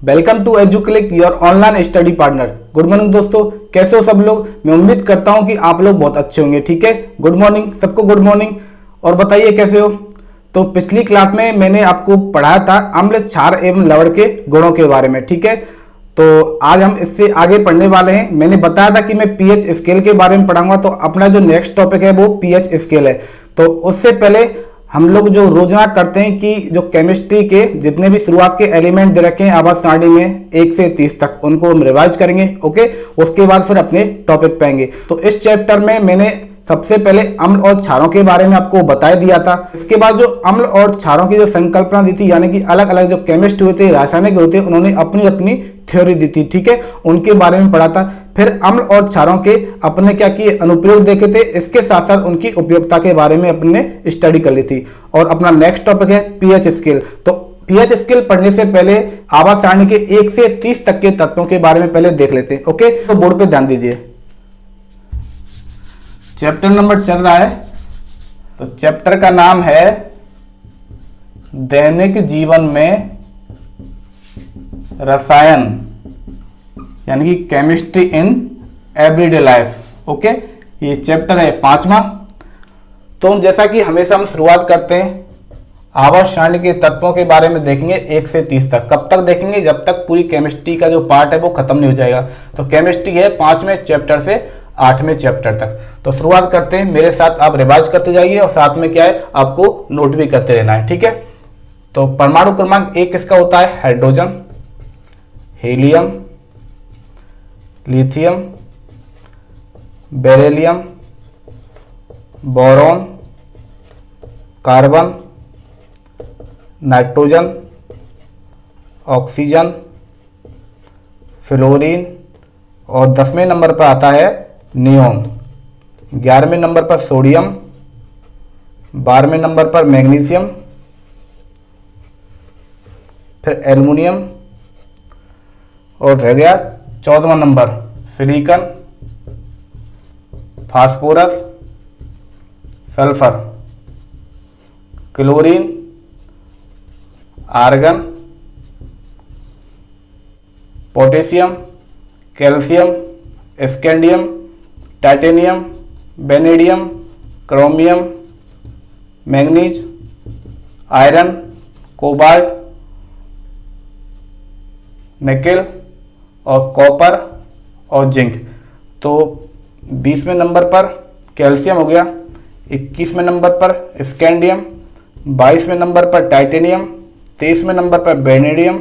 Welcome to Educlick your online study partner. Good morning दोस्तों, कैसे हो सब लोग। मैं उम्मीद करता हूं कि आप लोग बहुत अच्छे होंगे। ठीक है, गुड मॉर्निंग सबको, गुड मॉर्निंग। और बताइए कैसे हो। तो पिछली क्लास में मैंने आपको पढ़ाया था अम्ल, क्षार एवं लवण के गुणों के बारे में। ठीक है, तो आज हम इससे आगे पढ़ने वाले हैं। मैंने बताया था कि मैं पीएच स्केल के बारे में पढ़ाऊंगा, तो अपना जो नेक्स्ट टॉपिक है वो पीएच स्केल है। तो उससे पहले हम लोग जो रोजाना करते हैं कि जो केमिस्ट्री के जितने भी शुरुआत के एलिमेंट दे रखे हैं आवाज सारणी में 1 से 30 तक, उनको हम रिवाइज करेंगे। ओके, उसके बाद फिर अपने टॉपिक पे आएंगे। तो इस चैप्टर में मैंने सबसे पहले अम्ल और क्षारों के बारे में आपको बता दिया था। इसके बाद जो अम्ल और क्षारों की जो संकल्पना दी थी, यानी कि अलग अलग जो केमिस्ट हुए थे, रासायनिक हुए थे, उन्होंने अपनी अपनी थ्योरी दी थी। ठीक है, उनके बारे में पढ़ा था। फिर अम्ल और क्षारों के अपने क्या किए, अनुप्रयोग देखे थे। इसके साथ साथ उनकी उपयोगिता के बारे में अपने स्टडी कर ली थी। और अपना नेक्स्ट टॉपिक है पीएच स्केल। तो पीएच स्केल पढ़ने से पहले आवाज सारणी के 1 से 30 तक के तत्वों के बारे में पहले देख लेते हैं। ओके, तो बोर्ड पे ध्यान दीजिए। चैप्टर नंबर चल रहा है, तो चैप्टर का नाम है दैनिक जीवन में रसायन, यानी कि chemistry in everyday life. Okay, ये चैप्टर है 5वां। तो जैसा कि हमेशा हम शुरुआत करते हैं, आवाज सारणी के तत्वों के बारे में देखेंगे 1 से 30 तक। कब तक देखेंगे, जब तक पूरी केमिस्ट्री का जो पार्ट है वो खत्म नहीं हो जाएगा। तो केमिस्ट्री है 5वें चैप्टर से 8वें चैप्टर तक। तो शुरुआत करते हैं, मेरे साथ आप रिवाइज करते जाइए और साथ में क्या है, आपको नोट भी करते रहना है। ठीक है, तो परमाणु क्रमांक 1 किसका होता है, hydrogen, helium, lithium, beryllium, boron, carbon, nitrogen, oxygen, fluorine, और 10वें नंबर पर आता है नियोन, 11वें नंबर पर सोडियम, 12वें नंबर पर मैग्नीशियम, फिर एल्युमिनियम, और रह गया 14वां number silicon, phosphorus, sulphur, chlorine, argon, potassium, calcium, scandium, titanium, vanadium, chromium, manganese, iron, cobalt, nickel और कॉपर और जिंक। तो 20वें नंबर पर कैल्शियम हो गया, 21वें नंबर पर स्कैंडियम, 22वें नंबर पर टाइटेनियम, 23वें नंबर पर वेनेडियम,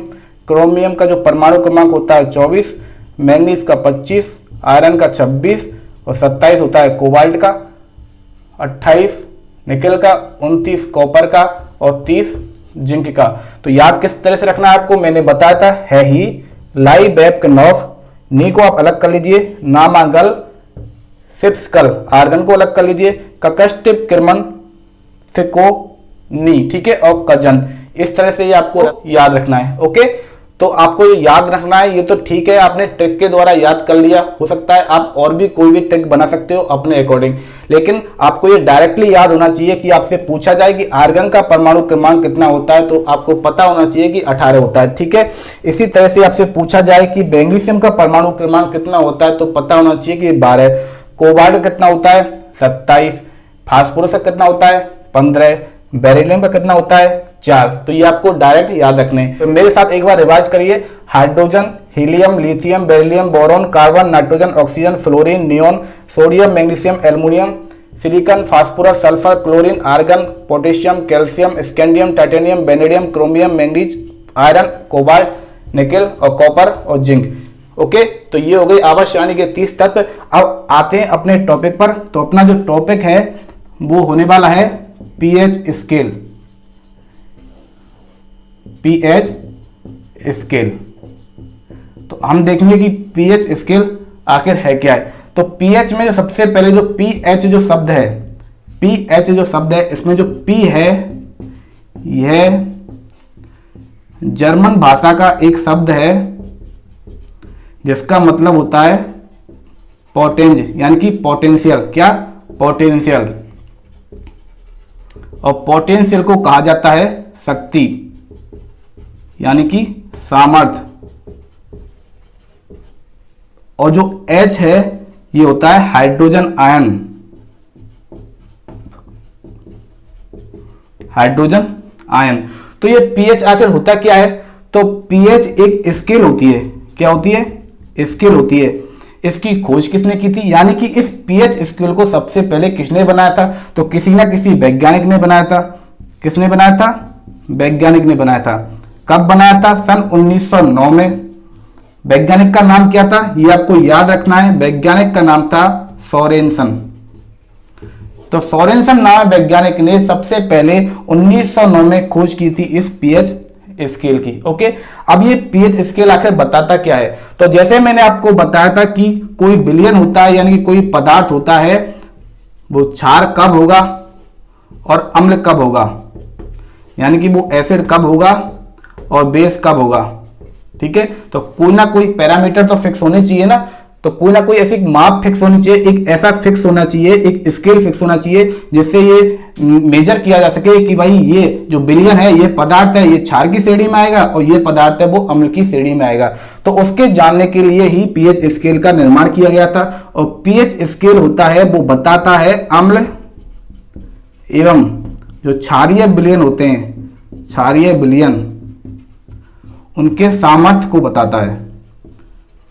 क्रोमियम का जो परमाणु क्रमांक होता है 24, मैग्नीज का 25, आयरन का 26 और 27 होता है कोबाल्ट का, 28 निकेल का, 29 कॉपर का और 30 जिंक का। तो याद किस तरह से रखना है आपको, मैंने बताया था, है ही लाई बैप नॉफ, नी को आप अलग कर लीजिए, नामागल सिप्सकल, आर्गन को अलग कर लीजिए, ककस्टिप किरमन फिको नी, ठीक है, और कजन। इस तरह से ये आपको याद रखना है। ओके, तो आपको ये याद रखना है, ये तो ठीक है, आपने ट्रिक के द्वारा याद कर लिया। हो सकता है आप और भी कोई भी ट्रिक बना सकते हो अपने अकॉर्डिंग, लेकिन आपको ये डायरेक्टली याद होना चाहिए कि आपसे पूछा जाए कि आर्गन का परमाणु क्रमांक कितना होता है, तो आपको पता होना चाहिए कि 18 होता है। ठीक है, इसी तरह से आपसे पूछा जाए कि मैग्नीशियम का परमाणु क्रमांक कितना होता है, तो पता होना चाहिए कि 12, कोबाल्ट कितना होता है 27, फास्फोरस का कितना होता है 15, बेरिलियम का कितना होता है 4। तो ये आपको डायरेक्ट याद रखने। तो मेरे साथ एक बार रिवाइज करिए, hydrogen, helium, lithium, beryllium, boron, carbon, nitrogen, oxygen, fluorine, neon, sodium, magnesium, aluminium, silicon, phosphorus, sulphur, chlorine, argon, potassium, calcium, scandium, titanium, vanadium, chromium, manganese, iron, cobalt, nickel और कॉपर और जिंक। ओके, तो ये हो गई आवाज सारणी के 30 तत्व। अब आते हैं अपने टॉपिक पर। तो अपना जो टॉपिक है वो होने वाला है पीएच स्केल। पीएच स्केल, तो हम देखेंगे कि पीएच स्केल आखिर है क्या है। तो पीएच में जो सबसे पहले जो पीएच जो शब्द है, पीएच जो शब्द है, इसमें जो पी है यह जर्मन भाषा का एक शब्द है जिसका मतलब होता है पोटेंज, यानी कि पोटेंशियल। क्या, पोटेंशियल। और पोटेंशियल को कहा जाता है शक्ति, यानी कि सामर्थ्य। और जो H है ये होता है हाइड्रोजन आयन, हाइड्रोजन आयन। तो ये pH आखिर होता क्या है? तो pH एक स्केल होती है। क्या होती है? स्केल होती है। इसकी खोज किसने की थी? यानी कि इस pH स्केल को सबसे पहले किसने बनाया था? तो किसी ना किसी वैज्ञानिक ने बनाया था। किसने बनाया था? वैज्ञानिक ने बनाया था। कब बनाया था? सन 1909 में। वैज्ञानिक का नाम क्या था? ये आपको याद रखना है। वैज्ञानिक का नाम था सोरेनसन। तो सोरेनसन नाम वैज्ञानिक ने सबसे पहले 1909 में खोज की थी इस pH स्केल की। ओके, अब ये pH स्केल आखिर बताता क्या है? तो जैसे मैंने आपको बताया था कि कोई विलयन होता है, यानी कि कोई पदार्थ होता है, वो क्षार कब होगा और अम्ल कब होगा, यानी कि वो एसिड कब होगा और बेस कब होगा। ठीक है, तो कोई ना कोई पैरामीटर तो फिक्स होने चाहिए ना, तो कोई ना कोई ऐसी माप फिक्स होनी चाहिए, एक ऐसा फिक्स होना चाहिए, एक स्केल फिक्स होना चाहिए जिससे ये मेजर किया जा सके कि भाई ये जो विलयन है, ये पदार्थ है, ये क्षार की श्रेणी में आएगा और ये पदार्थ है वो अम्ल की श्रेणी में आएगा। तो उसके जानने के लिए ही pH स्केल का निर्माण किया गया था। और pH स्केल होता है वो बताता है अम्ल एवं जो क्षारीय विलयन होते हैं, क्षारीय विलयन, उनके सामर्थ्य को बताता है,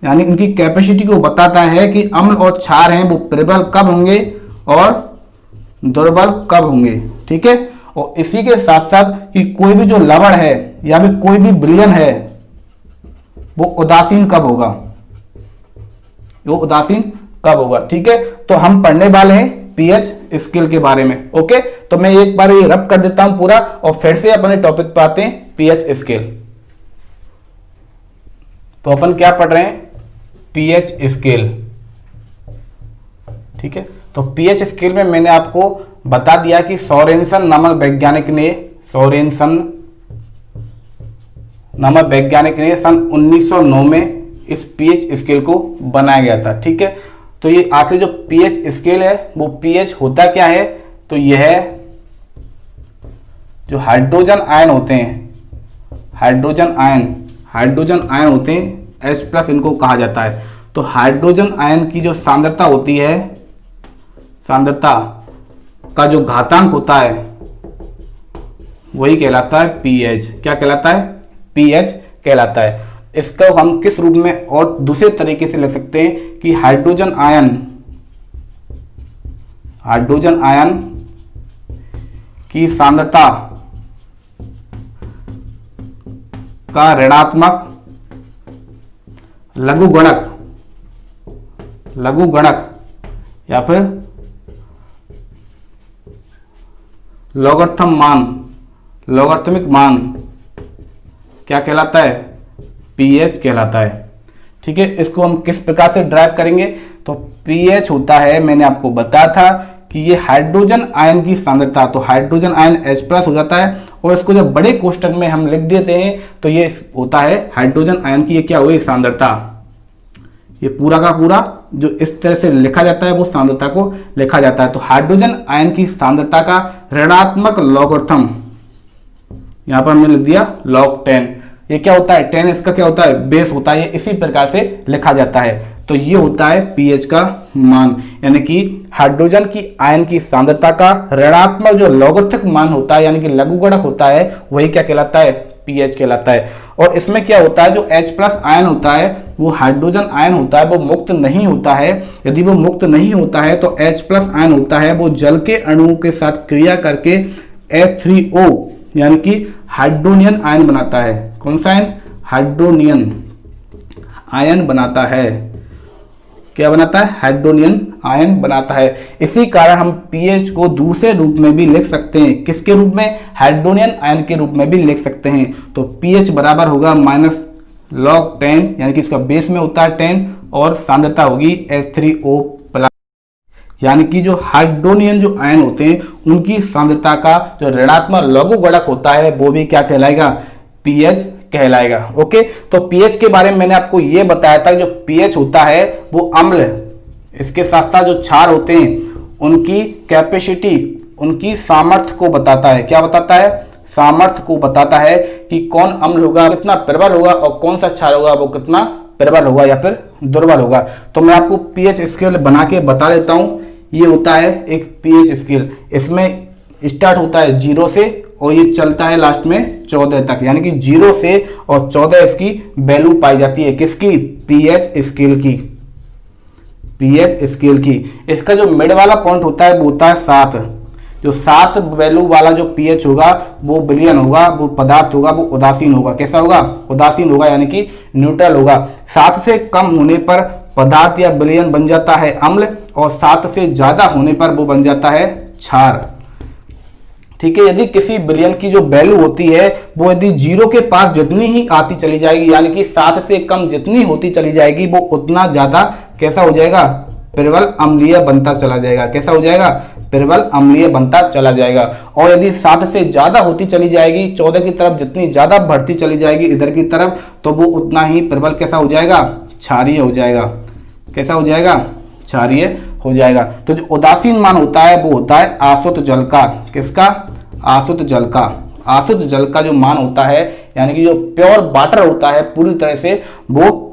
यानी उनकी कैपेसिटी को बताता है कि अम्ल और क्षार हैं वो प्रबल कब होंगे और दुर्बल कब होंगे। ठीक है, और इसी के साथ साथ कि कोई भी जो लवण है या फिर कोई भी विलयन है वो उदासीन कब होगा, वो उदासीन कब होगा। ठीक है, तो हम पढ़ने वाले हैं pH स्केल के बारे में। ओके, तो मैं एक बार ये रब कर देता हूं पूरा और फिर से अपने टॉपिक पर आते हैं, pH स्केल। तो अपन क्या पढ़ रहे हैं? pH scale. ठीक है, तो pH स्केल में मैंने आपको बता दिया कि सोरेनसन नामक वैज्ञानिक ने, सोरेनसन नामक वैज्ञानिक ने सन 1909 में इस pH स्केल को बनाया गया था। ठीक है, तो ये आखिरी जो pH स्केल है वो pH होता क्या है? तो यह जो हाइड्रोजन आयन होते हैं, हाइड्रोजन आयन होते हैं, H+ इनको कहा जाता है। तो हाइड्रोजन आयन की जो सांद्रता होती है, सांद्रता का जो घातांक होता है वही कहलाता है pH। क्या कहलाता है? pH कहलाता है। इसको हम किस रूप में और दूसरे तरीके से लिख सकते हैं कि हाइड्रोजन आयन की सांद्रता का ऋणात्मक लघुगणक या फिर लॉगरिथमिक मान क्या कहलाता है? pH कहलाता है। ठीक है, इसको हम किस प्रकार से ड्राइव करेंगे? तो pH होता है, मैंने आपको बताया था कि ये हाइड्रोजन आयन की सांद्रता, तो हाइड्रोजन आयन H+ हो जाता है और इसको जब बड़े कोष्टक में हम लिख देते हैं तो ये होता है हाइड्रोजन आयन की, ये क्या हुई? सांद्रता। ये पूरा का पूरा जो इस तरह से लिखा जाता है वो सांद्रता को लिखा जाता है। तो हाइड्रोजन आयन की सांद्रता का ऋणात्मक लॉगरिथम, यहां पर हमने लिख दिया log 10। ये क्या होता है? 10 इसका क्या होता है? बेस होता है। ये इसी प्रकार से लिखा जाता है। तो ये होता है pH का मान, यानी कि हाइड्रोजन की आयन की सांद्रता का ऋणात्मक जो लॉगरिथमिक मान होता है, यानी कि लघुगणक होता है, वही क्या कहलाता है? pH कहलाता है। और इसमें क्या होता है? जो H+ आयन होता है वो हाइड्रोजन आयन होता है, वो मुक्त नहीं होता है। यदि वो मुक्त नहीं होता है तो H+ आयन होता है वो जल के अणुओं के साथ क्रिया करके H3O यानी कि हाइड्रोनियन आयन बनाता है। कौन सा आयन? हाइड्रोनियन आयन बनाता है। क्या बनाता है? हाइड्रोनियन आयन बनाता है। इसी कारण हम pH को दूसरे रूप में भी लिख सकते हैं। किसके रूप में? हाइड्रोनियन आयन के रूप में भी लिख सकते हैं। तो pH बराबर होगा -log 10, यानी कि इसका बेस में होता है 10 और सांद्रता होगी H3O+, यानी कि जो हाइड्रोनियन जो आयन होते हैं उनकी सांद्रता का जो ऋणात्मक लघुगणक होता है वो भी क्या कहलाएगा? pH कहलाएगा। ओके, तो pH के बारे में मैंने आपको ये बताया था, जो pH होता है वो अम्ल, इसके साथ साथ जो क्षार होते हैं उनकी कैपेसिटी, उनकी सामर्थ्य को बताता है। क्या बताता है? सामर्थ्य को बताता है कि कौन अम्ल होगा, कितना प्रबल होगा और कौन सा क्षार होगा वो कितना प्रबल होगा या फिर दुर्बल होगा। तो मैं आपको पीएच स्केल बना के बता देता हूँ। ये होता है एक पीएच स्केल, इसमें स्टार्ट होता है 0 से और ये चलता है लास्ट में 14 तक, यानी कि 0 से और 14 इसकी वैल्यू पाई जाती है। किसकी? पीएच स्केल की, पीएच स्केल की। इसका जो मिड वाला पॉइंट होता है वो होता है 7। जो 7 वैल्यू वाला जो पीएच होगा वो विलयन होगा, वो पदार्थ होगा, वो उदासीन होगा। कैसा होगा? उदासीन होगा, यानी कि न्यूट्रल होगा। 7 से कम होने पर पदार्थ या विलयन बन जाता है अम्ल, और 7 से ज्यादा होने पर वो बन जाता है क्षार। ठीक है, यदि किसी विलयन की जो वैल्यू होती है वो यदि 0 के पास जितनी ही आती चली जाएगी, यानी कि 7 से कम जितनी होती चली जाएगी, वो उतना ज्यादा कैसा हो जाएगा? प्रबल अम्लीय बनता चला जाएगा। कैसा हो जाएगा? प्रबल अम्लीय बनता चला जाएगा। और यदि 7 से ज्यादा होती चली जाएगी, 14 की तरफ जितनी ज्यादा बढ़ती चली जाएगी इधर की तरफ, तो वो उतना ही प्रबल कैसा हो जाएगा? क्षारीय हो जाएगा। कैसा हो जाएगा? क्षारीय हो जाएगा। तो जो उदासीन मान होता है वो होता है आसुत जल का। किसका? आसुत जल का। आसुत जल का जो मान होता है, यानी कि जो प्योर वाटर होता है पूरी तरह से, वो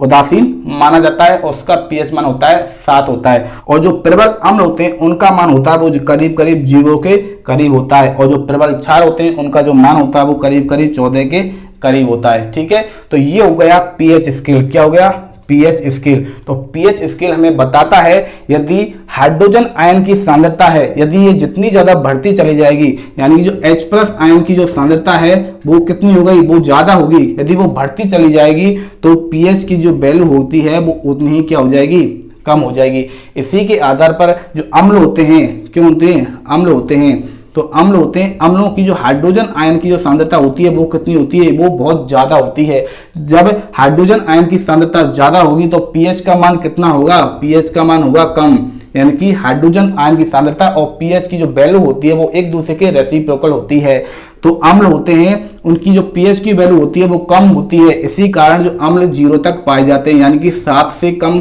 उदासीन माना जाता है और उसका पीएच मान होता है 7 होता है। और जो प्रबल अम्ल होते हैं उनका मान होता है वो करीब करीब 0 के करीब होता है, और जो प्रबल क्षार होते हैं उनका जो मान होता है वो करीब करीब 14 के करीब होता है। ठीक है, तो ये हो गया पीएच स्केल। क्या हो गया? PH scale. तो पीएच स्केल हमें बताता है यदि हाइड्रोजन आयन की सांद्रता है, यदि ये जितनी ज्यादा बढ़ती चली जाएगी, यानी कि जो H+ आयन की जो सांद्रता है वो कितनी हो गई? वो ज्यादा होगी। यदि वो बढ़ती चली जाएगी तो पीएच की जो वैल्यू होती है वो उतनी ही क्या हो जाएगी? कम हो जाएगी। इसी के आधार पर जो अम्ल होते हैं, क्यों होते हैं? अम्ल होते हैं। तो अम्ल होते हैं, अम्लों की जो हाइड्रोजन आयन की जो सांद्रता होती है वो कितनी होती है? वो बहुत ज्यादा होती है। जब हाइड्रोजन आयन की सांद्रता ज्यादा होगी तो पीएच का मान कितना होगा? पीएच का मान होगा कम, यानी कि हाइड्रोजन आयन की सांद्रता और पीएच की जो वैल्यू होती है वो एक दूसरे के रेसिप्रोकल होती है। तो अम्ल होते हैं, उनकी जो पीएच की वैल्यू होती है वो कम होती है, इसी कारण जो अम्ल 0 तक पाए जाते हैं, यानी कि 7 से कम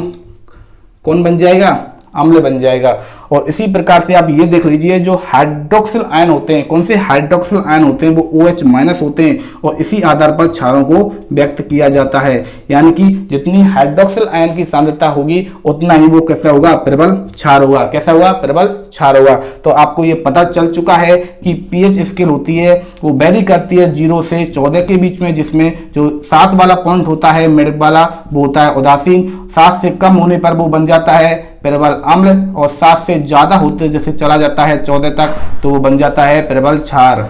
कौन बन जाएगा? अम्ल बन जाएगा। और इसी प्रकार से आप ये देख लीजिए, जो हाइड्रोक्सिल आयन होते हैं, कौन से हाइड्रोक्सिल आयन होते हैं? वो OH- होते हैं, और इसी आधार पर क्षारों को व्यक्त किया जाता है। यानी कि जितनी हाइड्रोक्सिल आयन की सांद्रता होगी उतना ही वो कैसा होगा? प्रबल क्षार होगा। कैसा होगा? प्रबल क्षार होगा। तो आपको ये पता चल चुका है कि पीएच स्केल होती है वो वेरी करती है 0 से 14 के बीच में, जिसमें जो 7 वाला पॉइंट होता है मिड वाला वो होता है उदासीन। 7 से कम होने पर वो बन जाता है प्रबल अम्ल, और 7 से ज्यादा होते जैसे चला जाता है 14 तक तो वो बन जाता है प्रबल क्षार।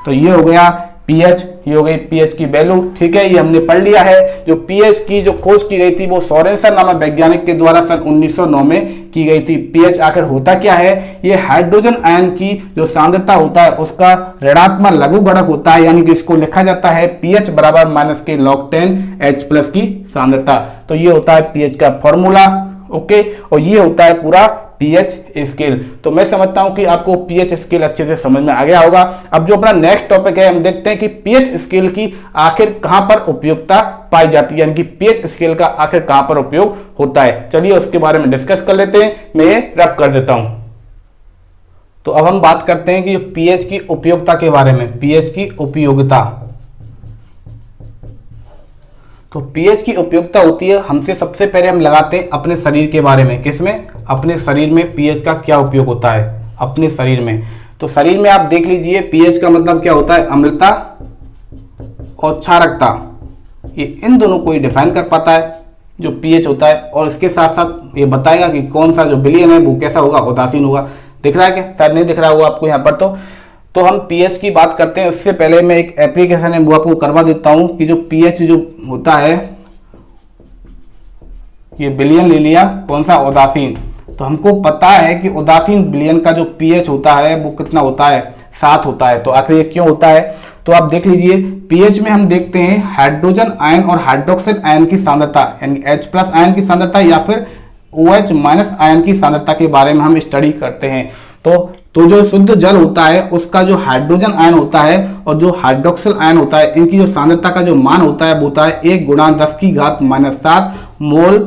तो ये हो गया पीएच, ये हो गई पीएच की वैल्यू। ठीक है, ये हमने पढ़ लिया है। जो पीएच की जो खोज की गई थी वो सोरेनसन नामक वैज्ञानिक के द्वारा सन 1909 में की गई थी। पीएच आखिर होता क्या है? ये हाइड्रोजन आयन की जो सांद्रता होता है उसका ऋणात्मक लघुगणक होता है, यानी कि इसको लिखा जाता है पीएच बराबर -के log 10 H+ की सांद्रता। तो ये होता है पीएच का फॉर्मूला। ओके, और ये होता है पूरा पीएच स्केल। तो मैं समझता हूं कि आपको पीएच स्केल अच्छे से समझ में आ गया होगा। अब जो अपना नेक्स्ट टॉपिक है, हम देखते हैं कि पीएच स्केल की आखिर कहां पर उपयोगिता पाई जाती है, यानी कि पीएच स्केल का आखिर कहां पर उपयोग होता है। चलिए उसके बारे में डिस्कस कर लेते हैं। मैं ये रफ कर देता हूं। तो अब हम बात करते हैं कि पीएच की उपयोगिता के बारे में। पीएच की उपयोगिता, तो पीएच की उपयोगिता होती है, हमसे सबसे पहले हम लगाते हैं अपने शरीर के बारे में। किसमें? अपने शरीर में पीएच का क्या उपयोग होता है अपने शरीर में। तो शरीर में आप देख लीजिए, पीएच का मतलब क्या होता है? अम्लता और क्षारकता। ये इन दोनों को ही डिफाइन कर पाता है जो पीएच होता है, और इसके साथ साथ ये बताएगा कि कौन सा जो विलयन है वो कैसा होगा? उदासीन होगा। दिख रहा है क्या? शायद नहीं दिख रहा होगा आपको यहाँ पर। तो हम पीएच की बात करते हैं, उससे पहले मैं एक एप्लीकेशन है वो आपको करवा देता हूं कि जो पीएच जो होता है, ये विलयन ले लिया, कौन सा? उदासीन। तो हमको पता है कि उदासीन विलयन का जो पीएच होता है वो कितना होता है? 7 होता है। तो आखिर ये क्यों होता है? तो आप देख लीजिए, पीएच में हम देखते हैं हाइड्रोजन आयन और हाइड्रोक्सिल आयन की सांद्रता, यानी H+ आयन की सांद्रता या फिर OH- आयन की सांद्रता के बारे में हम स्टडी करते हैं। तो जो शुद्ध जल होता है उसका जो हाइड्रोजन आयन होता है और जो हाइड्रोक्सिल आयन होता है, इनकी जो सांद्रता का जो मान होता है वो होता है 1 × 10⁻⁷ मोल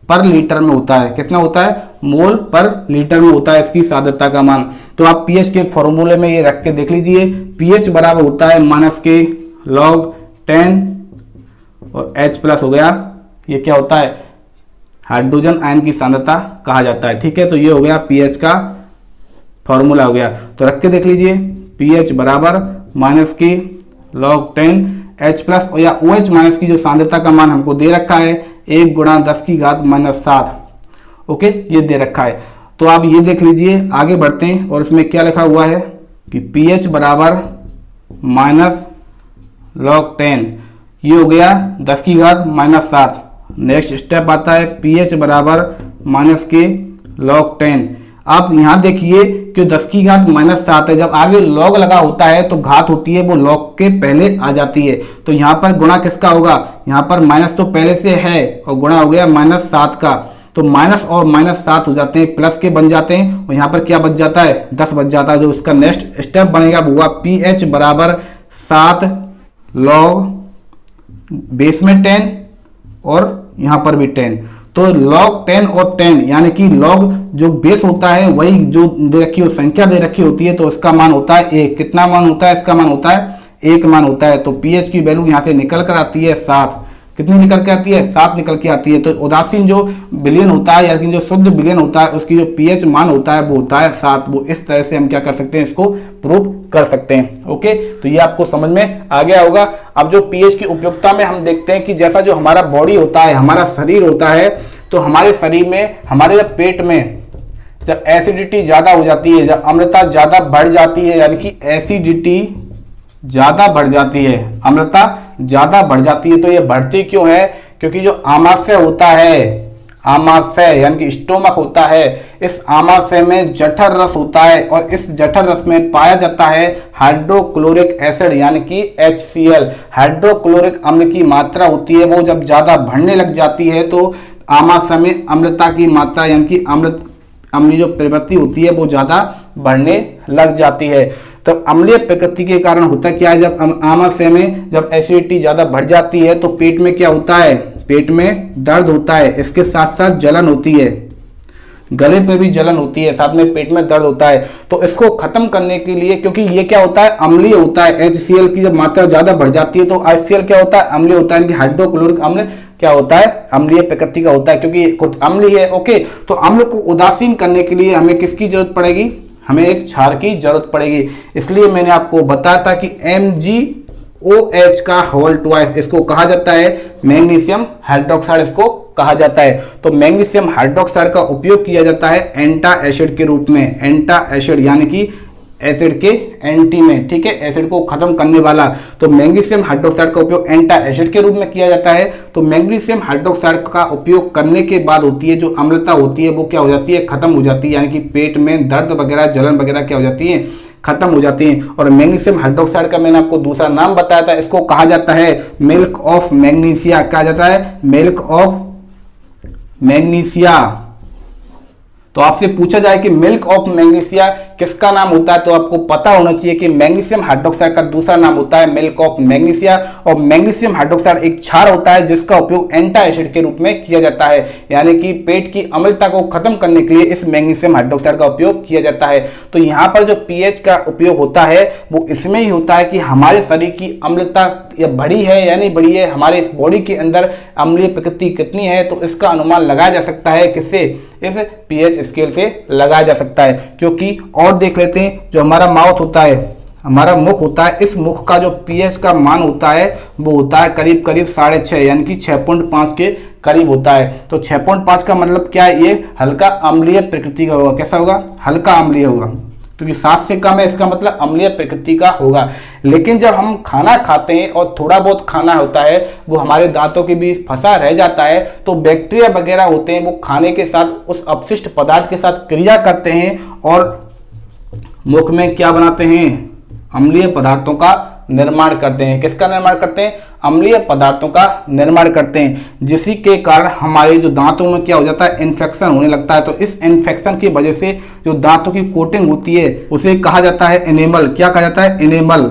पर लीटर में होता है। कितना होता है? मोल पर लीटर में होता है इसकी सांद्रता का मान। तो आप पीएच के फॉर्मूले में ये रख के देख लीजिए, पीएच बराबर होता है -के log 10 और H+ हो गया, ये क्या होता है, हाइड्रोजन आयन की सांद्रता कहा जाता है। ठीक है, तो ये हो गया पीएच का फॉर्मूला हो गया। तो रख के देख लीजिए, पीएच बराबर -log10 H+ या OH- की जो सांद्रता का मान हमको दे रखा है 1 × 10⁻⁷ ओके, ये दे रखा है। तो आप ये देख लीजिए, आगे बढ़ते हैं और इसमें क्या लिखा हुआ है कि pH बराबर -log10, ये हो गया 10⁻⁷। नेक्स्ट स्टेप आता है pH बराबर -log10। आप यहाँ देखिए कि 10⁻⁷ है, जब आगे लॉग लगा होता है तो घात होती है वो लॉग के पहले आ जाती है। तो यहाँ पर गुणा किसका होगा, यहाँ पर माइनस तो पहले से है और गुणा हो गया -7 का, तो माइनस और -7 हो जाते हैं, प्लस के बन जाते हैं और यहाँ पर क्या बच जाता है, 10 बच जाता है। जो उसका नेक्स्ट स्टेप बनेगा वो हुआ pH बराबर 7 log बेस में 10 और यहाँ पर भी 10। तो log 10 और 10 यानी कि log जो बेस होता है वही जो दे रखी हो संख्या दे रखी होती है, तो इसका मान होता है 1। कितना मान होता है, इसका मान होता है 1 मान होता है। तो pH की वैल्यू यहाँ से निकल कर आती है 7। कितनी निकल के आती है, 7 निकल के आती है। तो उदासीन जो विलयन होता है यानी जो शुद्ध विलयन होता है उसकी जो pH मान होता है वो होता है 7। वो इस तरह से हम क्या कर सकते हैं, इसको प्रूव कर सकते हैं। ओके, तो ये आपको समझ में आ गया होगा। अब जो pH की उपयोगिता में हम देखते हैं कि जैसा जो हमारा बॉडी होता है, हमारा शरीर होता है, तो हमारे शरीर में, हमारे जब पेट में जब एसिडिटी ज्यादा हो जाती है, जब अम्लता ज्यादा बढ़ जाती है, यानी कि एसिडिटी ज्यादा बढ़ जाती है, अम्लता ज्यादा बढ़ जाती है, तो ये बढ़ती क्यों है, क्योंकि जो आमाशय होता है, आमाशय यानी कि स्टोमक होता है, इस आमाशय में जठर रस होता है और इस जठर रस में पाया जाता है हाइड्रोक्लोरिक एसिड यानी कि HCl। हाइड्रोक्लोरिक अम्ल की मात्रा होती है वो जब ज्यादा बढ़ने लग जाती है तो आमाशय में अम्लता की मात्रा यानी कि अम्लीय जो प्रवृत्ति होती है वो ज्यादा बढ़ने लग जाती है। तो अम्लीय प्रकृति के कारण होता क्या है, जब आमाशय में जब एसिडिटी ज्यादा बढ़ जाती है तो पेट में क्या होता है, पेट में दर्द होता है, इसके साथ साथ जलन होती है, गले पे भी जलन होती है, साथ में पेट में दर्द होता है। तो इसको खत्म करने के लिए, क्योंकि ये क्या होता है, अम्लीय होता है, HCl की जब मात्रा ज्यादा बढ़ जाती है तो HCl क्या होता है, अम्लीय होता है, हाइड्रोक्लोरिक अम्ल क्या होता है, अम्लीय प्रकृति का होता है, क्योंकि खुद अम्लीय है। ओके, तो अम्ल को उदासीन करने के लिए हमें किसकी जरूरत पड़ेगी, हमें एक क्षार की जरूरत पड़ेगी। इसलिए मैंने आपको बताया था कि MgOH का होल ट्वाइस इसको कहा जाता है मैग्नीशियम हाइड्रोक्साइड, इसको कहा जाता है। तो मैग्नीशियम हाइड्रोक्साइड का उपयोग किया जाता है एंटा एसिड के रूप में, एंटा एसिड यानी कि एसिड के एंटी में, ठीक है, एसिड को खत्म करने वाला। तो मैग्नीशियम हाइड्रोक्साइड का उपयोग एंटा एसिड के रूप में किया जाता है। तो मैग्नीशियम हाइड्रोक्साइड का उपयोग करने के बाद होती है जो अम्लता होती है वो क्या हो जाती है, खत्म हो जाती है, यानी कि पेट में दर्द वगैरह, जलन वगैरह क्या हो जाती है, खत्म हो जाती है। और मैग्नीशियम हाइड्रोक्साइड का मैंने आपको दूसरा नाम बताया था, इसको कहा जाता है मिल्क ऑफ मैग्नीशिया, कहा जाता है मिल्क ऑफ मैग्नीशिया। तो आपसे पूछा जाए कि मिल्क ऑफ मैग्नीशिया किसका नाम होता है, तो आपको पता होना चाहिए कि मैग्नीशियम हाइड्रोक्साइड का दूसरा नाम होता है मिल्क ऑफ मैग्नीशिया। और मैग्नीशियम हाइड्रोक्साइड एक क्षार होता है जिसका उपयोग एंटा एसिड के रूप में किया जाता है, यानी कि पेट की अम्लता को खत्म करने के लिए इस मैग्नीशियम हाइड्रोक्साइड का उपयोग किया जाता है। तो यहाँ पर जो पीएच का उपयोग होता है वो इसमें ही होता है कि हमारे शरीर की अम्लता या बढ़ी है या नहीं बढ़ी है, हमारे इस बॉडी के अंदर अम्लीय प्रकृति कितनी है, तो इसका अनुमान लगाया जा सकता है किससे, इस पीएच स्केल से लगाया जा सकता है। क्योंकि और देख लेते हैं, जो हमारा माउथ होता है, हमारा मुख होता है, इस मुख का जो पीएच का मान होता है वो होता है करीब करीब 6.5 यानी कि 6.5 के करीब होता है। तो 6.5 का मतलब क्या है, ये हल्का अम्लीय प्रकृति का होगा। कैसा होगा, हल्का अम्लीय होगा, क्योंकि 7 से कम है इसका मतलब अम्लीय प्रकृति का होगा। लेकिन जब हम खाना खाते हैं और थोड़ा बहुत खाना होता है वो हमारे दांतों के बीच फंसा रह जाता है, तो बैक्टीरिया वगैरह होते हैं वो खाने के साथ उस अपशिष्ट पदार्थ के साथ क्रिया करते हैं और मुख में क्या बनाते हैं, अम्लीय पदार्थों का निर्माण करते हैं। किसका निर्माण करते हैं, अम्लीय पदार्थों का निर्माण करते हैं, जिसी के कारण हमारे जो दांतों में क्या हो जाता है, इन्फेक्शन होने लगता है। तो इस इन्फेक्शन की वजह से जो दांतों की कोटिंग होती है उसे कहा जाता है एनेमल। क्या कहा जाता है, एनेमल।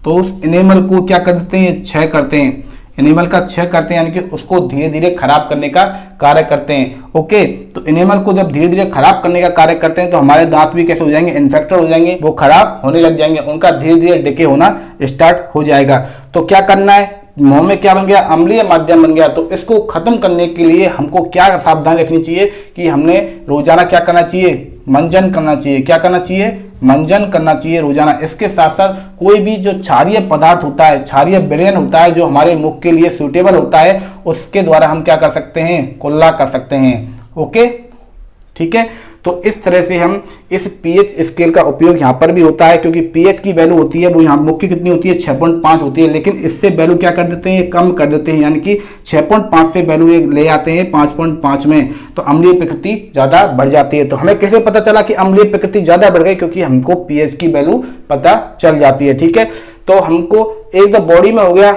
तो उस एनेमल को क्या करते हैं, क्षय करते हैं, एनिमल का क्षय करते हैं, यानी कि उसको धीरे धीरे खराब करने का कार्य करते हैं। ओके, तो एनिमल को जब धीरे धीरे खराब करने का कार्य करते हैं तो हमारे दांत भी कैसे हो जाएंगे, इन्फेक्टेड हो जाएंगे, वो खराब होने लग जाएंगे, उनका धीरे धीरे डिके होना स्टार्ट हो जाएगा। तो क्या करना है, मुंह में क्या बन गया, अम्लीय माध्यम बन गया। तो इसको खत्म करने के लिए हमको क्या सावधानी रखनी चाहिए कि हमने रोजाना क्या करना चाहिए, मंजन करना चाहिए। क्या करना चाहिए, मंजन करना चाहिए रोजाना। इसके साथ साथ कोई भी जो क्षारीय पदार्थ होता है, क्षारीय विलयन होता है जो हमारे मुख के लिए सूटेबल होता है, उसके द्वारा हम क्या कर सकते हैं, कुल्ला कर सकते हैं। ओके, ठीक है। तो इस तरह से हम इस पीएच स्केल का उपयोग यहाँ पर भी होता है, क्योंकि पीएच की वैल्यू होती है वो यहाँ मुख्य कितनी होती है, 6.5 होती है, लेकिन इससे वैल्यू क्या कर देते हैं, कम कर देते हैं, यानी कि 6.5 से वैल्यू ये ले आते हैं 5.5 में, तो अम्लीय प्रकृति ज़्यादा बढ़ जाती है। तो हमें कैसे पता चला कि अम्लीय प्रकृति ज़्यादा बढ़ गई, क्योंकि हमको पीएच की वैल्यू पता चल जाती है। ठीक है, तो हमको एक तो बॉडी में हो गया,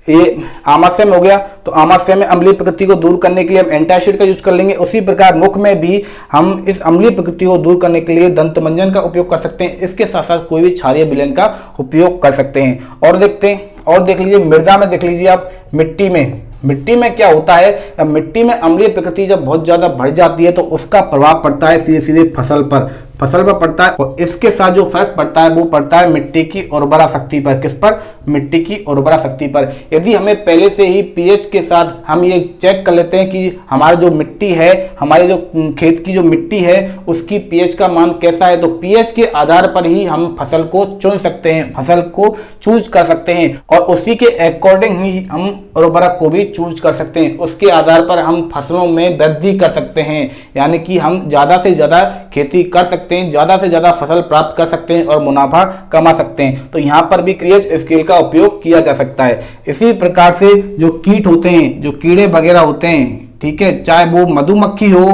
ये आमाशय में हो गया, तो आमाशय में अम्लीय प्रकृति को दूर करने के लिए हम एंटासिड का यूज कर लेंगे। उसी प्रकार मुख में भी हम इस अम्लीय प्रकृति को दूर करने के लिए दंत मंजन का उपयोग कर सकते हैं। इसके साथ साथ कोई भी क्षारीय विलयन का उपयोग कर सकते हैं। और देखते हैं, और देख लीजिए मृदा में, देख लीजिए आप मिट्टी में क्या होता है, मिट्टी में अम्लीय प्रकृति जब बहुत ज्यादा बढ़ जाती है तो उसका प्रभाव पड़ता है सीधे सीधे फसल पर पड़ता है, और इसके साथ जो फर्क पड़ता है वो पड़ता है मिट्टी की उर्वरा शक्ति पर। किस पर, मिट्टी की उर्वरा शक्ति पर। यदि हमें पहले से ही पीएच के साथ हम ये चेक कर लेते हैं कि हमारी जो मिट्टी है, हमारे जो खेत की जो मिट्टी है उसकी पीएच का मान कैसा है, तो पीएच के आधार पर ही हम फसल को चुन सकते हैं, फसल को चूज कर सकते हैं, और उसी के अकॉर्डिंग ही हम उर्वरक को भी चूज कर सकते हैं। उसके आधार पर हम फसलों में वृद्धि कर सकते हैं, यानी कि हम ज्यादा से ज्यादा खेती कर सकते हैं, ज्यादा से ज्यादा फसल प्राप्त कर सकते हैं और मुनाफा कमा सकते हैं। तो यहाँ पर भी पीएच स्केल का उपयोग किया जा सकता है। इसी प्रकार से जो कीट होते हैं, जो कीड़े वगैरह होते हैं, ठीक है, चाहे वो मधुमक्खी हो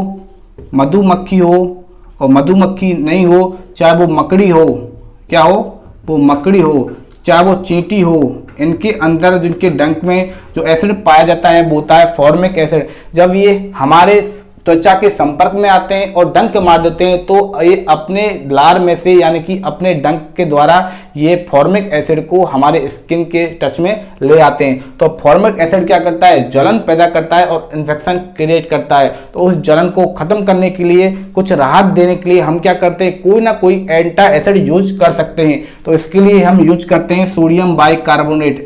और मधुमक्खी नहीं हो, चाहे वो मकड़ी हो, क्या हो, वो मकड़ी हो, चाहे वो चींटी हो, इनके अंदर जिनके डंक में जो एसिड पाया जाता है वो होता है फॉर्मिक एसिड। जब ये हमारे त्वचा के संपर्क में आते हैं और डंक मार देते हैं तो ये अपने लार में से, यानी कि अपने डंक के द्वारा ये फॉर्मिक एसिड को हमारे स्किन के टच में ले आते हैं। तो फॉर्मिक एसिड क्या करता है, जलन पैदा करता है और इन्फेक्शन क्रिएट करता है। तो उस जलन को खत्म करने के लिए, कुछ राहत देने के लिए हम क्या करते हैं, कोई ना कोई एंटा एसिड यूज कर सकते हैं। तो इसके लिए हम यूज करते हैं sodium bicarbonate,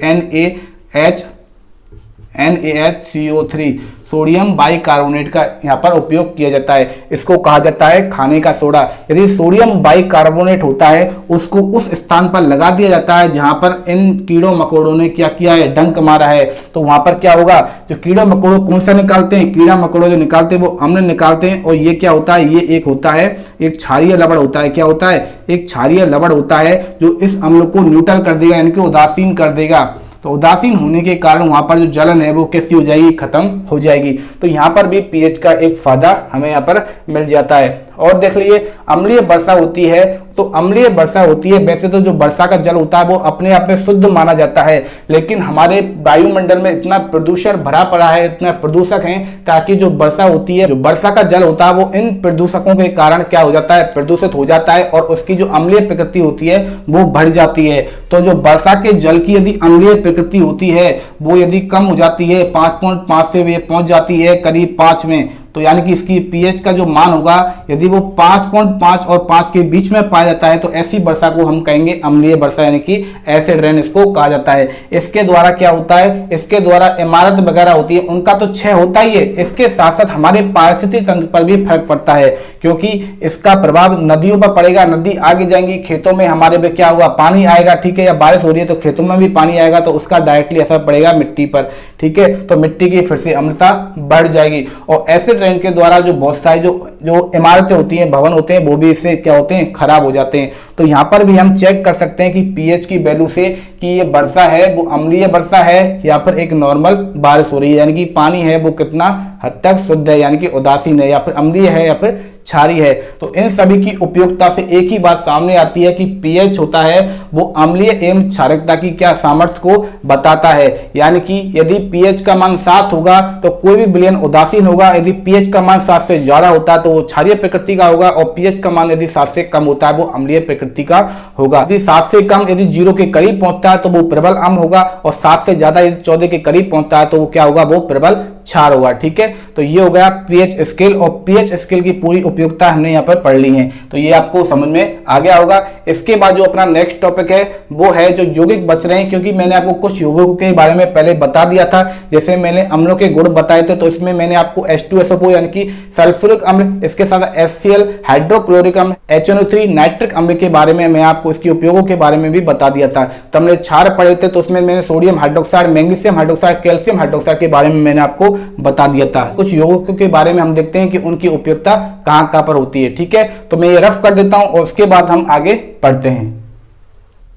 NaHCO3, sodium bicarbonate का यहाँ पर उपयोग किया जाता है। इसको कहा जाता है खाने का सोडा। यदि सोडियम बाइकार्बोनेट होता है उसको उस स्थान पर लगा दिया जाता है जहां पर इन कीड़ों मकोड़ों ने क्या किया है, डंक मारा है, तो वहां पर क्या होगा, जो कीड़ों मकोड़ों कौन सा निकालते हैं, कीड़ा मकोड़ों जो निकालते हैं वो अम्ल निकालते हैं, और ये क्या होता है, ये एक होता है, एक क्षारीय लवण होता है। क्या होता है, एक क्षारीय लवण होता है जो इस अम्ल को न्यूट्रल कर देगा, यानी कि उदासीन कर देगा। तो उदासीन होने के कारण वहां पर जो जलन है वो कैसी हो जाएगी, खत्म हो जाएगी। तो यहाँ पर भी पीएच का एक फायदा हमें यहाँ पर मिल जाता है। और देख लीजिए अम्लीय वर्षा होती है, तो अम्लीय वर्षा होती है, वैसे तो जो वर्षा का जल होता है वो अपने आप में शुद्ध माना जाता है, लेकिन हमारे वायुमंडल में इतना प्रदूषण भरा पड़ा है, इतना प्रदूषक है, ताकि जो वर्षा होती है, जो वर्षा का जल होता है वो इन प्रदूषकों के कारण क्या हो जाता है, प्रदूषित हो जाता है, और उसकी जो अम्लीय प्रकृति होती है वो बढ़ जाती है। तो जो वर्षा के जल की यदि अम्लीय प्रकृति होती है वो यदि कम हो जाती है, 5.5 से ये पहुंच जाती है करीब 5 में, तो यानी कि इसकी पीएच का जो मान होगा यदि वो 5.5 और 5 के बीच में पाया जाता है तो ऐसी वर्षा को हम कहेंगे अम्लीय वर्षा, यानी कि एसिड रेन इसको कहा जाता है। इसके द्वारा क्या होता है, इसके द्वारा इमारत वगैरह होती है उनका तो क्षय होता ही है, इसके साथ साथ हमारे पारिस्थितिक तंत्र पर भी फर्क पड़ता है, क्योंकि इसका प्रभाव नदियों पर पड़ेगा। नदी आगे जाएंगी, खेतों में हमारे पे क्या होगा, पानी आएगा, ठीक है, या बारिश हो रही है तो खेतों में भी पानी आएगा, तो उसका डायरेक्टली असर पड़ेगा मिट्टी पर, ठीक है, तो मिट्टी की फिर से अम्लता बढ़ जाएगी। और एसिड रेन के द्वारा जो बहुत सारी जो इमारतें होती हैं, भवन होते हैं, वो भी इससे क्या होते हैं, खराब हो जाते हैं। तो यहाँ पर भी हम चेक कर सकते हैं कि पीएच की वैल्यू से कि ये वर्षा है वो अम्लीय वर्षा है या फिर एक नॉर्मल बारिश हो रही है, यानी कि पानी है वो कितना हद तक शुद्ध है, यानी कि उदासीन है, या फिर अम्लीय है, या फिर क्षारीय है। तो इन सभी की उपयोगिता से एक ही बात सामने आती है कि पीएच होता है वो अम्लीय एवं क्षारकता की क्या सामर्थ्य को बताता है, यानी कि यदि पीएच का मान 7 होगा तो कोई भी विलयन उदासीन होगा, यदि पीएच का मान 7 से ज्यादा होता है तो वो क्षारीय प्रकृति का होगा, और पीएच का मान यदि 7 से कम होता है वो अम्लीय प्रकृति का होगा। यदि 7 से कम यदि 0 के करीब पहुंचता है तो वो प्रबल अम्ल होगा, और 7 से ज्यादा यदि 14 के करीब पहुंचता है तो वो क्या होगा, वो प्रबल क्षार होगा। ठीक है, तो ये हो गया पीएच स्केल, और पीएच स्केल की पूरी उपयोगिता हमने यहाँ पर पढ़ ली है, तो ये आपको समझ में आ गया होगा। इसके बाद जो अपना नेक्स्ट टॉपिक है वो है जो यौगिक बच रहे हैं, क्योंकि मैंने आपको कुछ यौगिकों के बारे में पहले बता दिया था। जैसे मैंने अम्लों के गुण बताए थे, तो इसमें मैंने आपको H2SO4 यानी कि सल्फ्यूरिक अम्ल, इसके साथ HCl हाइड्रोक्लोरिक अम्ल, HNO3 नाइट्रिक अम्ल के बारे में मैं आपको इसके उपयोगों के बारे में भी बता दिया था। तो हमने क्षार पढ़े थे, तो उसमें मैंने sodium hydroxide, magnesium hydroxide, calcium hydroxide के बारे में मैंने आपको बता दिया था। कुछ यौगिकों के बारे में हम देखते हैं कि उनकी उपयोगिता कहां कहां पर होती है। ठीक है, तो मैं ये रफ कर देता हूं और उसके बाद हम आगे पढ़ते हैं।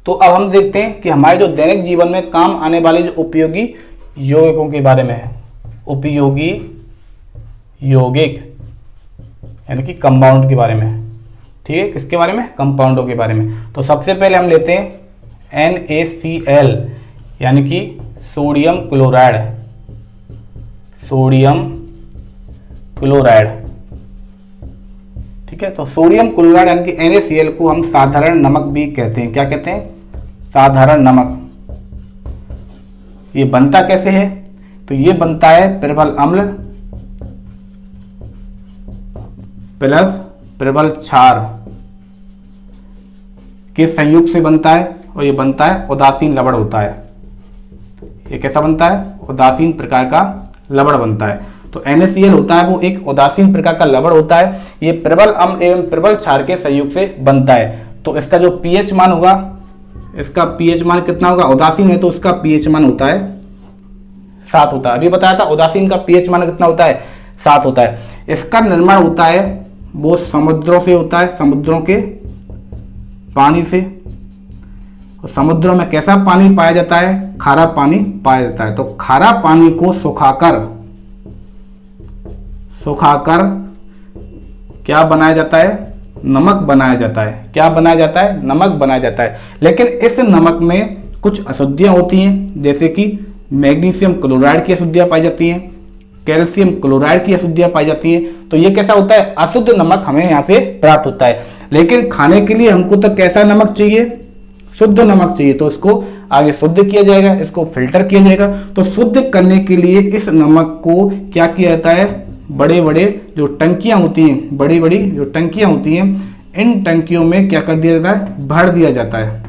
तो अब हम देखते हैं कि हमारे जो दैनिक जीवन में काम आने वाले जो उपयोगी यौगिकों के बारे में है। उपयोगी यौगिक यानी कि कंपाउंड के बारे में। ठीक है, किसके बारे में? कंपाउंडों के बारे में। तो सबसे पहले हम लेते हैं NaCl यानी कि सोडियम क्लोराइड। सोडियम क्लोराइड, ठीक है, तो सोडियम क्लोराइड यानी कि NaCl को हम साधारण नमक भी कहते हैं। क्या कहते हैं? साधारण नमक। ये बनता कैसे है? तो ये बनता है प्रबल अम्ल प्लस प्रबल क्षार के संयुक्त से बनता है, और ये बनता है उदासीन लवण होता है। ये कैसा बनता है? उदासीन प्रकार का लवण बनता है। तो NaCl होता है वो एक उदासीन प्रकार का लवण होता है। ये प्रबल अम्ल एवं प्रबल क्षार के संयुक्त से बनता है। तो इसका जो pH मान होगा, इसका pH मान कितना होगा? उदासीन है तो उसका pH मान होता है 7 होता है। अभी बताया था उदासीन का pH मान कितना होता है? 7 होता है। इसका निर्माण होता है वो समुद्रों से होता है, समुद्रों के पानी से। और समुद्रों में कैसा पानी पाया जाता है? खारा पानी पाया जाता है। तो खारा पानी को सुखाकर क्या बनाया जाता है? नमक बनाया जाता है। क्या बनाया जाता है? नमक बनाया जाता है। लेकिन इस नमक में कुछ अशुद्धियां होती हैं, जैसे कि मैग्नीशियम क्लोराइड की अशुद्धियां पाई जाती हैं, कैल्शियम क्लोराइड की अशुद्धियां पाई जाती हैं। तो ये कैसा होता है? अशुद्ध नमक हमें यहाँ से प्राप्त होता है। लेकिन खाने के लिए हमको तो कैसा नमक चाहिए? शुद्ध नमक चाहिए। तो इसको आगे शुद्ध किया जाएगा, इसको फिल्टर किया जाएगा। तो शुद्ध करने के लिए इस नमक को क्या किया जाता है? बड़े बड़े जो टंकियां होती हैं, बड़ी बड़ी जो टंकियां होती हैं, इन टंकियों में क्या कर दिया जाता है? भर दिया जाता है।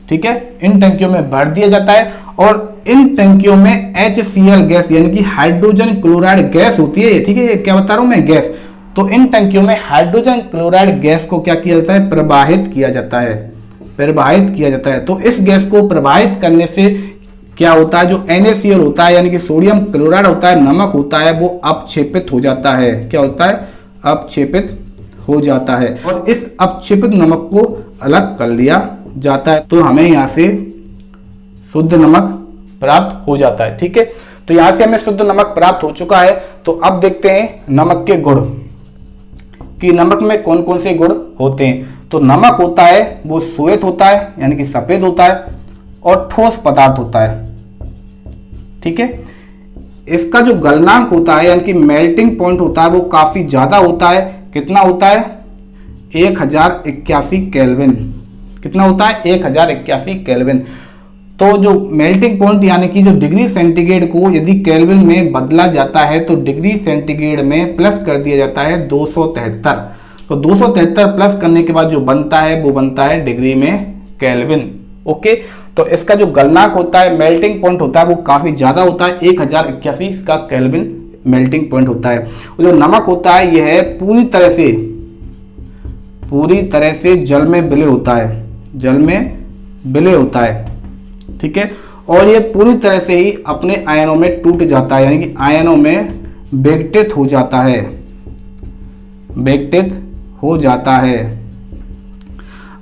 ठीक है, इन टंकियों में भर दिया जाता है, और इन टंकियों में HCl गैस यानी कि हाइड्रोजन क्लोराइड गैस होती है। ठीक है, क्या बता रहा हूं मैं? गैस। तो इन टंकियों में हाइड्रोजन क्लोराइड गैस को क्या किया जाता है? प्रवाहित किया जाता है। प्रवाहित किया जाता है। तो इस गैस को प्रवाहित करने से क्या होता है? जो NaCl होता है यानी कि सोडियम क्लोराइड होता है, नमक होता है, वो अपक्षेपित हो जाता है। क्या होता है? अपक्षेपित हो जाता है। और इस अपक्षेपित नमक को अलग कर लिया जाता है। तो हमें यहाँ से शुद्ध नमक प्राप्त हो जाता है। ठीक है, तो यहां से हमें शुद्ध नमक प्राप्त हो चुका है। तो अब देखते हैं नमक के गुण कि नमक में कौन कौन से गुण होते हैं। तो नमक होता है वो श्वेत होता है यानी कि सफेद होता है, और ठोस पदार्थ होता है। ठीक है, इसका जो गलनांक होता है यानी कि मेल्टिंग पॉइंट होता है वो काफी ज्यादा होता है। कितना होता है? 1081 केल्विन। कितना होता है? 1081 केल्विन। तो जो मेल्टिंग पॉइंट यानी कि जो डिग्री सेंटीग्रेड को यदि केल्विन में बदला जाता है, तो डिग्री सेंटीग्रेड में प्लस कर दिया जाता है 273। तो 273 प्लस करने के बाद जो बनता है वो बनता है डिग्री में केल्विन। ओके, तो इसका जो गलनांक होता है, मेल्टिंग पॉइंट होता है, वो काफी ज्यादा होता है। 1081 इसका केल्विन मेल्टिंग पॉइंट होता है। जो नमक होता है यह पूरी तरह से जल में विलय होता है। जल में विलय होता है। ठीक है, और ये पूरी तरह से ही अपने आयनों में टूट जाता है यानी कि आयनों में विघटित हो जाता है। विघटित हो जाता है।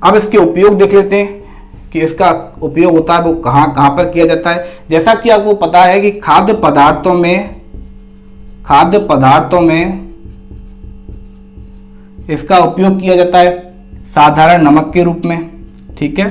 अब इसके उपयोग देख लेते हैं कि इसका उपयोग होता है वो कहां कहां पर किया जाता है। जैसा कि आपको पता है कि खाद्य पदार्थों में इसका उपयोग किया जाता है साधारण नमक के रूप में। ठीक है,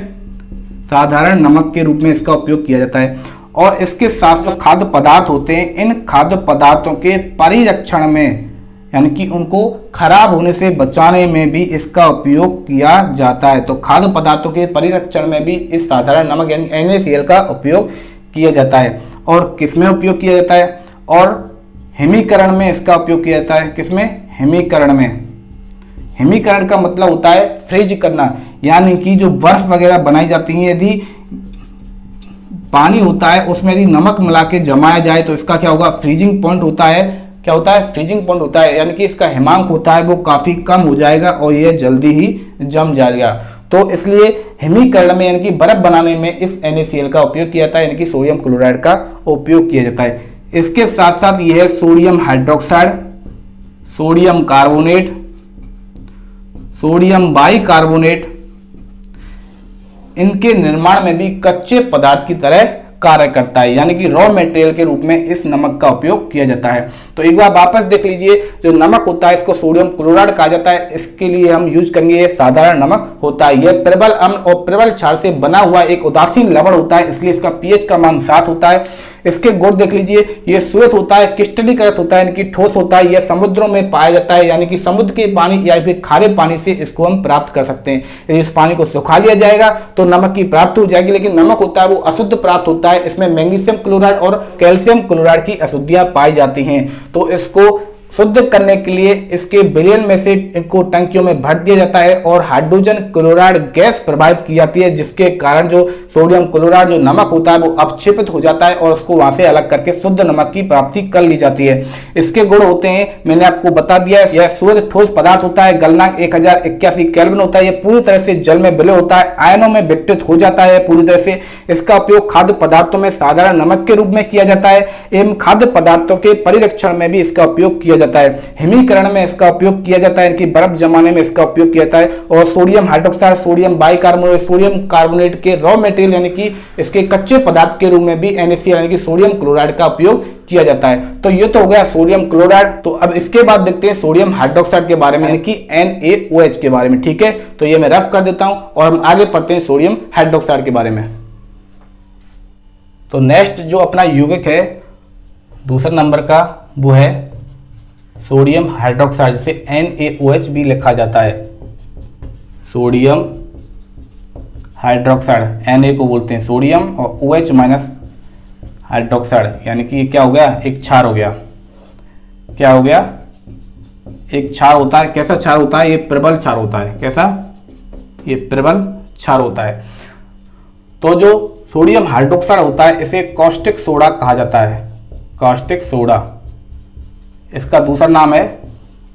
साधारण नमक के रूप में इसका उपयोग किया जाता है। और इसके साथ जो खाद्य पदार्थ होते हैं, इन खाद्य पदार्थों के परिरक्षण में यानी कि उनको खराब होने से बचाने में भी इसका उपयोग किया जाता है। तो खाद्य पदार्थों के परिरक्षण में भी इस साधारण नमक यानी NaCl का उपयोग किया जाता है। और किसमें उपयोग किया जाता है? और हिमीकरण में इसका उपयोग किया जाता है। किसमें? हिमीकरण में। हिमीकरण का मतलब होता है फ्रीज करना, यानी कि जो बर्फ वगैरह बनाई जाती है, यदि पानी होता है उसमें यदि नमक मिला के जमाया जाए तो इसका क्या होगा? फ्रीजिंग पॉइंट होता है। क्या होता है? फ्रीजिंग पॉइंट होता है, यानी कि इसका हिमांक होता है वो काफी कम हो जाएगा और ये जल्दी ही जम जाएगा। तो इसलिए हिमीकरण में यानी कि बर्फ बनाने में इस NaCl का उपयोग किया जाता है, यानी कि सोडियम क्लोराइड का उपयोग किया जाता है। इसके साथ साथ यह है sodium hydroxide, sodium carbonate, sodium bicarbonate, इनके निर्माण में भी कच्चे पदार्थ की तरह कार्य करता है, यानी कि रॉ मटेरियल के रूप में इस नमक का उपयोग किया जाता है। तो एक बार वापस देख लीजिए, जो नमक होता है इसको सोडियम क्लोराइड कहा जाता है। इसके लिए हम यूज करेंगे ये साधारण नमक होता है। यह प्रबल अम्ल और प्रबल क्षार से बना हुआ एक उदासीन लवण होता है, इसलिए इसका pH का मान 7 होता है। इसके गुण देख लीजिए, ये श्वेत होता है, क्रिस्टलीकृत होता है, यानी कि ठोस होता है। यह समुद्रों में पाया जाता है, यानी कि समुद्र के पानी या फिर खारे पानी से इसको हम प्राप्त कर सकते हैं। यदि इस पानी को सुखा लिया जाएगा तो नमक की प्राप्ति हो जाएगी, लेकिन नमक होता है वो अशुद्ध प्राप्त होता है। इसमें मैग्नीशियम क्लोराइड और कैल्शियम क्लोराइड की अशुद्धियां पाई जाती हैं। तो इसको शुद्ध करने के लिए इसके विलयन में से इनको टंकियों में भर दिया जाता है और हाइड्रोजन क्लोराइड गैस प्रवाहित की जाती है, जिसके कारण जो सोडियम क्लोराइड जो नमक होता है वो अपक्षेपित हो जाता है और उसको वहां से अलग करके शुद्ध नमक की प्राप्ति कर ली जाती है। इसके गुण होते हैं, मैंने आपको बता दिया है, यह शुद्ध ठोस पदार्थ होता है, गलनांक 1081 केल्विन होता है, यह पूरी तरह से जल में विलय होता है, आयनों में विघटित हो जाता है पूरी तरह से। इसका उपयोग खाद्य पदार्थों में साधारण नमक के रूप में किया जाता है एवं खाद्य पदार्थों के परिरक्षण में भी इसका उपयोग किया जाता है। हिमीकरण में इसका उपयोग किया जाता है, इनकी बर्फ जमाने में इसका उपयोग किया जाता है। और sodium hydroxide, sodium bicarbonate, sodium carbonate के रॉ मटेरियल यानी कि इसके कच्चे पदार्थ के रूप में भी NaCl यानी कि सोडियम क्लोराइड का उपयोग किया जाता है। तो ये तो हो गया सोडियम क्लोराइड। तो अब इसके बाद देखते हैं सोडियम हाइड्रोक्साइड के बारे में, यानी कि NaOH के बारे में। ठीक है, तो ये मैं रफ कर देता हूं और हम आगे पढ़ते हैं सोडियम हाइड्रोक्साइड के बारे में। तो नेक्स्ट जो अपना यौगिक है दूसरा नंबर का, वो है सोडियम हाइड्रोक्साइड, जिसे NaOH भी लिखा जाता है। सोडियम हाइड्रोक्साइड, Na को बोलते हैं सोडियम और OH माइनस हाइड्रोक्साइड, यानी कि क्या हो गया? एक क्षार हो गया। क्या हो गया? एक क्षार होता है। कैसा क्षार होता है? ये प्रबल क्षार होता है। कैसा? ये प्रबल क्षार होता है। तो जो सोडियम हाइड्रोक्साइड होता है इसे कॉस्टिक सोडा कहा जाता है। कॉस्टिक सोडा, इसका दूसरा नाम है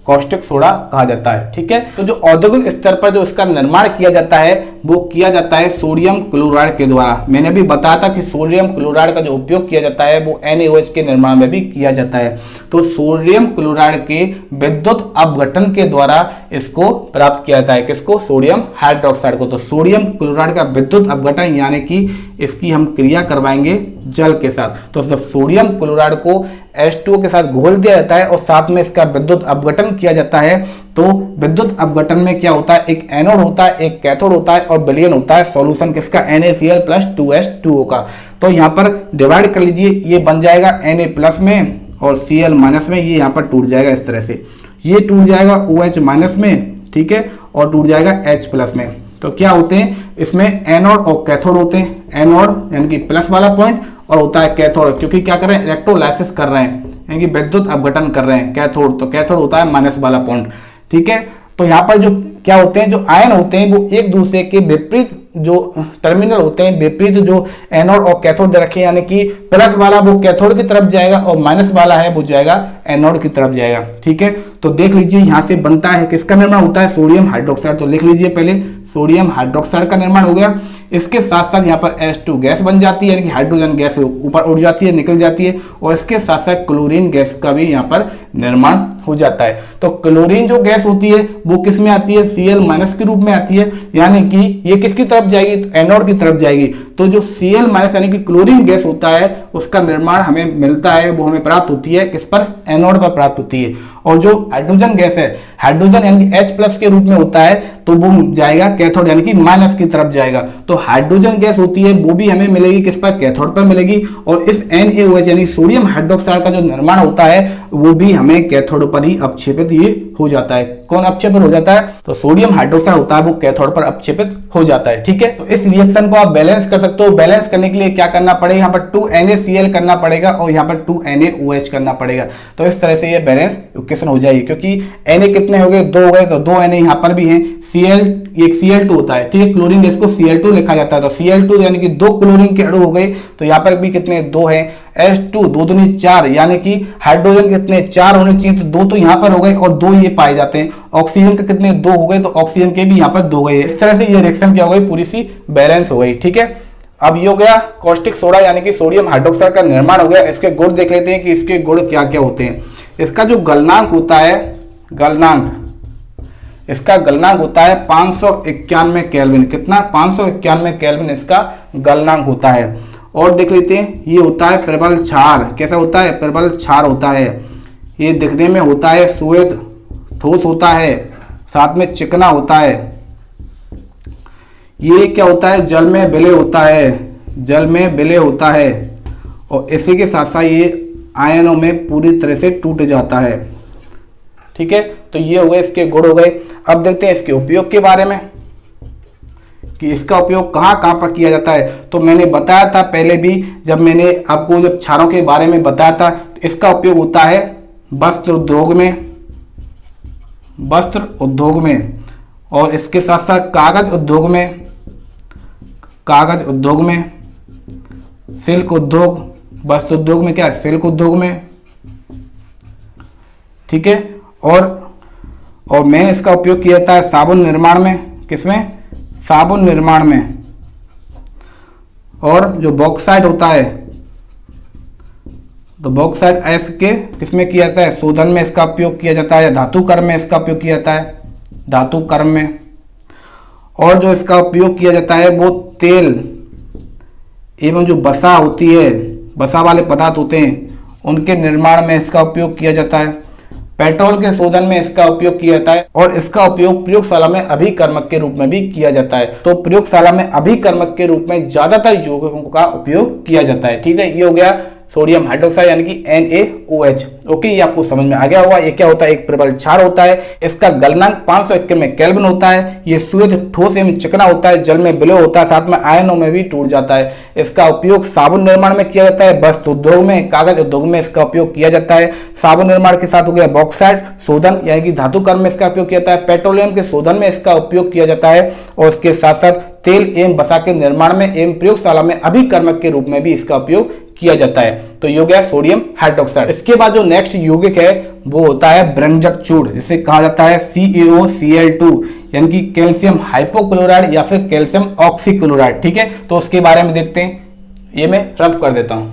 कॉस्टिक सोडा कहा जाता है। ठीक है, तो जो औद्योगिक स्तर पर जो इसका निर्माण किया जाता है वो किया जाता है सोडियम क्लोराइड के द्वारा। मैंने भी बताया था कि सोडियम क्लोराइड का जो उपयोग किया जाता है वो NaOH के निर्माण में भी किया जाता है। तो सोडियम क्लोराइड के विद्युत अपघटन के द्वारा इसको प्राप्त किया जाता है। किसको? सोडियम हाइड्रोक्साइड को। तो सोडियम क्लोराइड का विद्युत अपघटन यानी कि इसकी हम क्रिया करवाएंगे जल के साथ। तो सोडियम क्लोराइड को H2O के साथ घोल दिया जाता है और साथ में इसका विद्युत अपघटन किया जाता है। तो विद्युत अपघटन में क्या होता है? एक एनोड होता है, एक कैथोड होता है और विलयन होता है सॉल्यूशन किसका? NaCl प्लस 2H2O का। तो यहाँ पर डिवाइड कर लीजिए, ये बन जाएगा Na प्लस में और Cl माइनस में, ये यहाँ पर टूट जाएगा इस तरह से। ये टूट जाएगा OH माइनस में, ठीक है, और टूट जाएगा H प्लस में। तो क्या होते हैं इसमें? एनोड और कैथोड होते हैं। एनोड यानी कि प्लस वाला पॉइंट और होता है कैथोड, क्योंकि क्या कर रहे हैं? इलेक्ट्रोलाइसिस कर रहे हैं, यानी कि विद्युत अपघटन कर रहे हैं। कैथोड, तो कैथोड होता है माइनस वाला पॉइंट। ठीक है, तो यहाँ पर जो क्या होते हैं, जो आयन होते हैं वो एक दूसरे के विपरीत जो टर्मिनल होते हैं, विपरीत जो एनोड और कैथोड दे रखे हैं, यानी कि प्लस वाला वो कैथोड की तरफ जाएगा और माइनस वाला है वो जाएगा एनोड की तरफ जाएगा। ठीक है, तो देख लीजिए यहाँ से बनता है, किसका निर्माण होता है? Sodium hydroxide. तो लिख लीजिए पहले, सोडियम हाइड्रोक्साइड का निर्माण हो गया। इसके साथ साथ यहाँ पर H2 गैस बन जाती है, यानी कि हाइड्रोजन गैस ऊपर उड़ जाती है, निकल जाती है, और इसके साथ साथ क्लोरीन गैस का भी यहाँ पर निर्माण हो जाता है। तो क्लोरीन जो गैस होती है वो किस में आती है? Cl माइनस के रूप में आती है, यानी कि ये किसकी तरफ जाएगी? तो एनोड की तरफ जाएगी। तो जो Cl माइनस यानी कि क्लोरीन गैस होता है उसका निर्माण हमें मिलता है, वो हमें प्राप्त होती है किस पर? एनोड पर प्राप्त होती है। और जो हाइड्रोजन गैस है, हाइड्रोजन यानी कि H प्लस के रूप में होता है, तो वो जाएगा कैथोड यानी कि माइनस की तरफ जाएगा। तो हाइड्रोजन गैस होती है वो भी हमें मिलेगी किस पर? कैथोड पर मिलेगी। और इस NaOH यानी सोडियम हाइड्रोक्साइड का जो निर्माण होता है वो भी हमें कैथोड पर पर ही अपक्षेपित ये हो जाता है। कौन अपक्षेपित हो जाता है? तो सोडियम हाइड्रोक्साइड होता है वो कैथोड पर अपक्षेपित हो जाता है। ठीक है, तो इस रिएक्शन को आप बैलेंस कर सकते हो। बैलेंस करने के लिए क्या करना पड़ेगा, यहाँ पर 2NaCl करना पड़ेगा और यहाँ पर 2NaOH करना पड़ेगा। तो इस तरह से ये बैलेंस इक्वेशन हो जाएगी, क्योंकि Na कितने हो गए, 2 हो गए, तो 2 Na यहाँ पर भी है। Cl एक Cl2 होता है, ठीक है, क्लोरीन गैस को Cl2 लिखा जाता है, तो Cl2 यानी कि 2 क्लोरीन के अणु हो गए, तो यहाँ पर भी कितने 2 है। H2 2 दूनी 4, यानी कि हाइड्रोजन कितने 4 होने चाहिए, तो 2 तो यहाँ पर हो गए और 2 ये पाए जाते हैं। ऑक्सीजन के कितने 2 हो गए, तो ऑक्सीजन के भी यहाँ पर 2 गए। इस तरह से ये रिएक्शन क्या हो गई, पूरी सी बैलेंस हो गई। ठीक है, अब ये हो गया कॉस्टिक सोडा यानी कि सोडियम हाइड्रोक्साइड का निर्माण हो गया। इसके गुण देख लेते हैं कि इसके गुण क्या क्या होते हैं। इसका जो गलनांक होता है, इसका गलनांक होता है 591 केल्विन। कितना? 591 केल्विन इसका गलनांक होता है। और देख लेते हैं, ये होता है प्रबल क्षार। कैसा होता है? प्रबल क्षार होता है। ये दिखने में होता है श्वेत ठोस होता है, साथ में चिकना होता है। ये क्या होता है? जल में विलय होता है, जल में विलय होता है, और इसी के साथ साथ ये आयनों में पूरी तरह से टूट जाता है। ठीक है, तो ये हो गए इसके गुण हो गए। अब देखते हैं इसके उपयोग के बारे में कि इसका उपयोग कहाँ कहाँ पर किया जाता है। तो मैंने बताया था पहले भी, जब मैंने आपको जब क्षारों के बारे में बताया था, तो इसका उपयोग होता है वस्त्र उद्योग में, वस्त्र उद्योग में, और इसके साथ साथ कागज उद्योग में, कागज उद्योग में, सिल्क उद्योग, वस्त्र उद्योग में क्या है? सिल्क उद्योग में। ठीक है, और मैंने इसका उपयोग किया था साबुन निर्माण में। किसमें? साबुन निर्माण में। और जो बॉक्साइट होता है, तो बॉक्साइट ऐस के किसमें किया जाता है? शोधन में इसका उपयोग किया जाता है, धातु कर्म में इसका उपयोग किया जाता है, धातु कर्म में। और जो इसका उपयोग किया जाता है वो तेल एवं जो वसा होती है, वसा वाले पदार्थ होते हैं, उनके निर्माण में इसका उपयोग किया जाता है। पेट्रोल के शोधन में इसका उपयोग किया जाता है, और इसका उपयोग प्रयोगशाला में अभिकर्मक के रूप में भी किया जाता है। तो प्रयोगशाला में अभिकर्मक के रूप में ज्यादातर यौगिकों का उपयोग किया जाता है। ठीक है, ये हो गया सोडियम हाइड्रोक्साइड यानी कि NaOH। ओके, ये आपको समझ में आ गया होगा। ये क्या होता है? एक प्रबल क्षार होता है। इसका गलनांक 591 केल्विन होता है। ये श्वेत ठोस एवं चिकना होता है, जल में विलय होता है, साथ में आयनों में भी टूट जाता है। इसका उपयोग साबुन निर्माण में किया जाता है, वस्त्र उद्योग में, कागज उद्योग में इसका उपयोग किया जाता है। साबुन निर्माण के साथ हो गया बॉक्साइट शोधन यानी कि धातु कर्म में इसका उपयोग किया जाता है। पेट्रोलियम के शोधन में इसका उपयोग किया जाता है, और इसके साथ साथ तेल एवं वसा के निर्माण में एवं प्रयोगशाला में अभिकर्मक के रूप में भी इसका उपयोग किया जाता है। तो ये हो गया सोडियम हाइड्रोक्साइड। इसके बाद जो नेक्स्ट यौगिक है वो होता है ब्रंजक चूड़, जिसे कहा जाता है CaOCl2 यानी कि कैल्शियम हाइपोक्लोराइड या फिर कैल्शियम ऑक्सीक्लोराइड। ठीक है, तो उसके बारे में देखते हैं। ये मैं रफ कर देता हूं।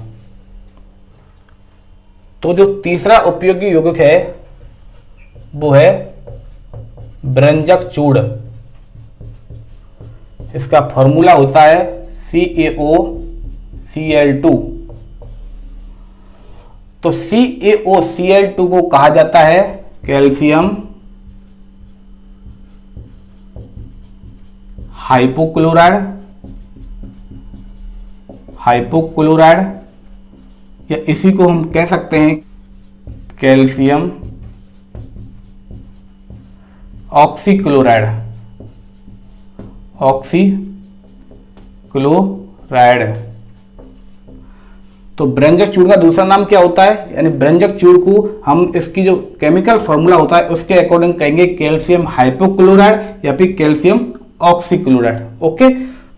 तो जो तीसरा उपयोगी यौगिक है वो है ब्रंजक चूड़। इसका फॉर्मूला होता है CaOCl2। तो CaOCl2 को कहा जाता है कैल्शियम हाइपोक्लोराइड, या इसी को हम कह सकते हैं कैल्शियम ऑक्सीक्लोराइड, ऑक्सीक्लोराइड। तो ब्रंजक चूड़ का दूसरा नाम क्या होता है? यानी ब्रंजक चूड़ को हम इसकी जो केमिकल फॉर्मूला होता है उसके अकॉर्डिंग कहेंगे कैल्शियम हाइपोक्लोराइड या फिर कैल्शियम ऑक्सीक्लोराइड। ओके,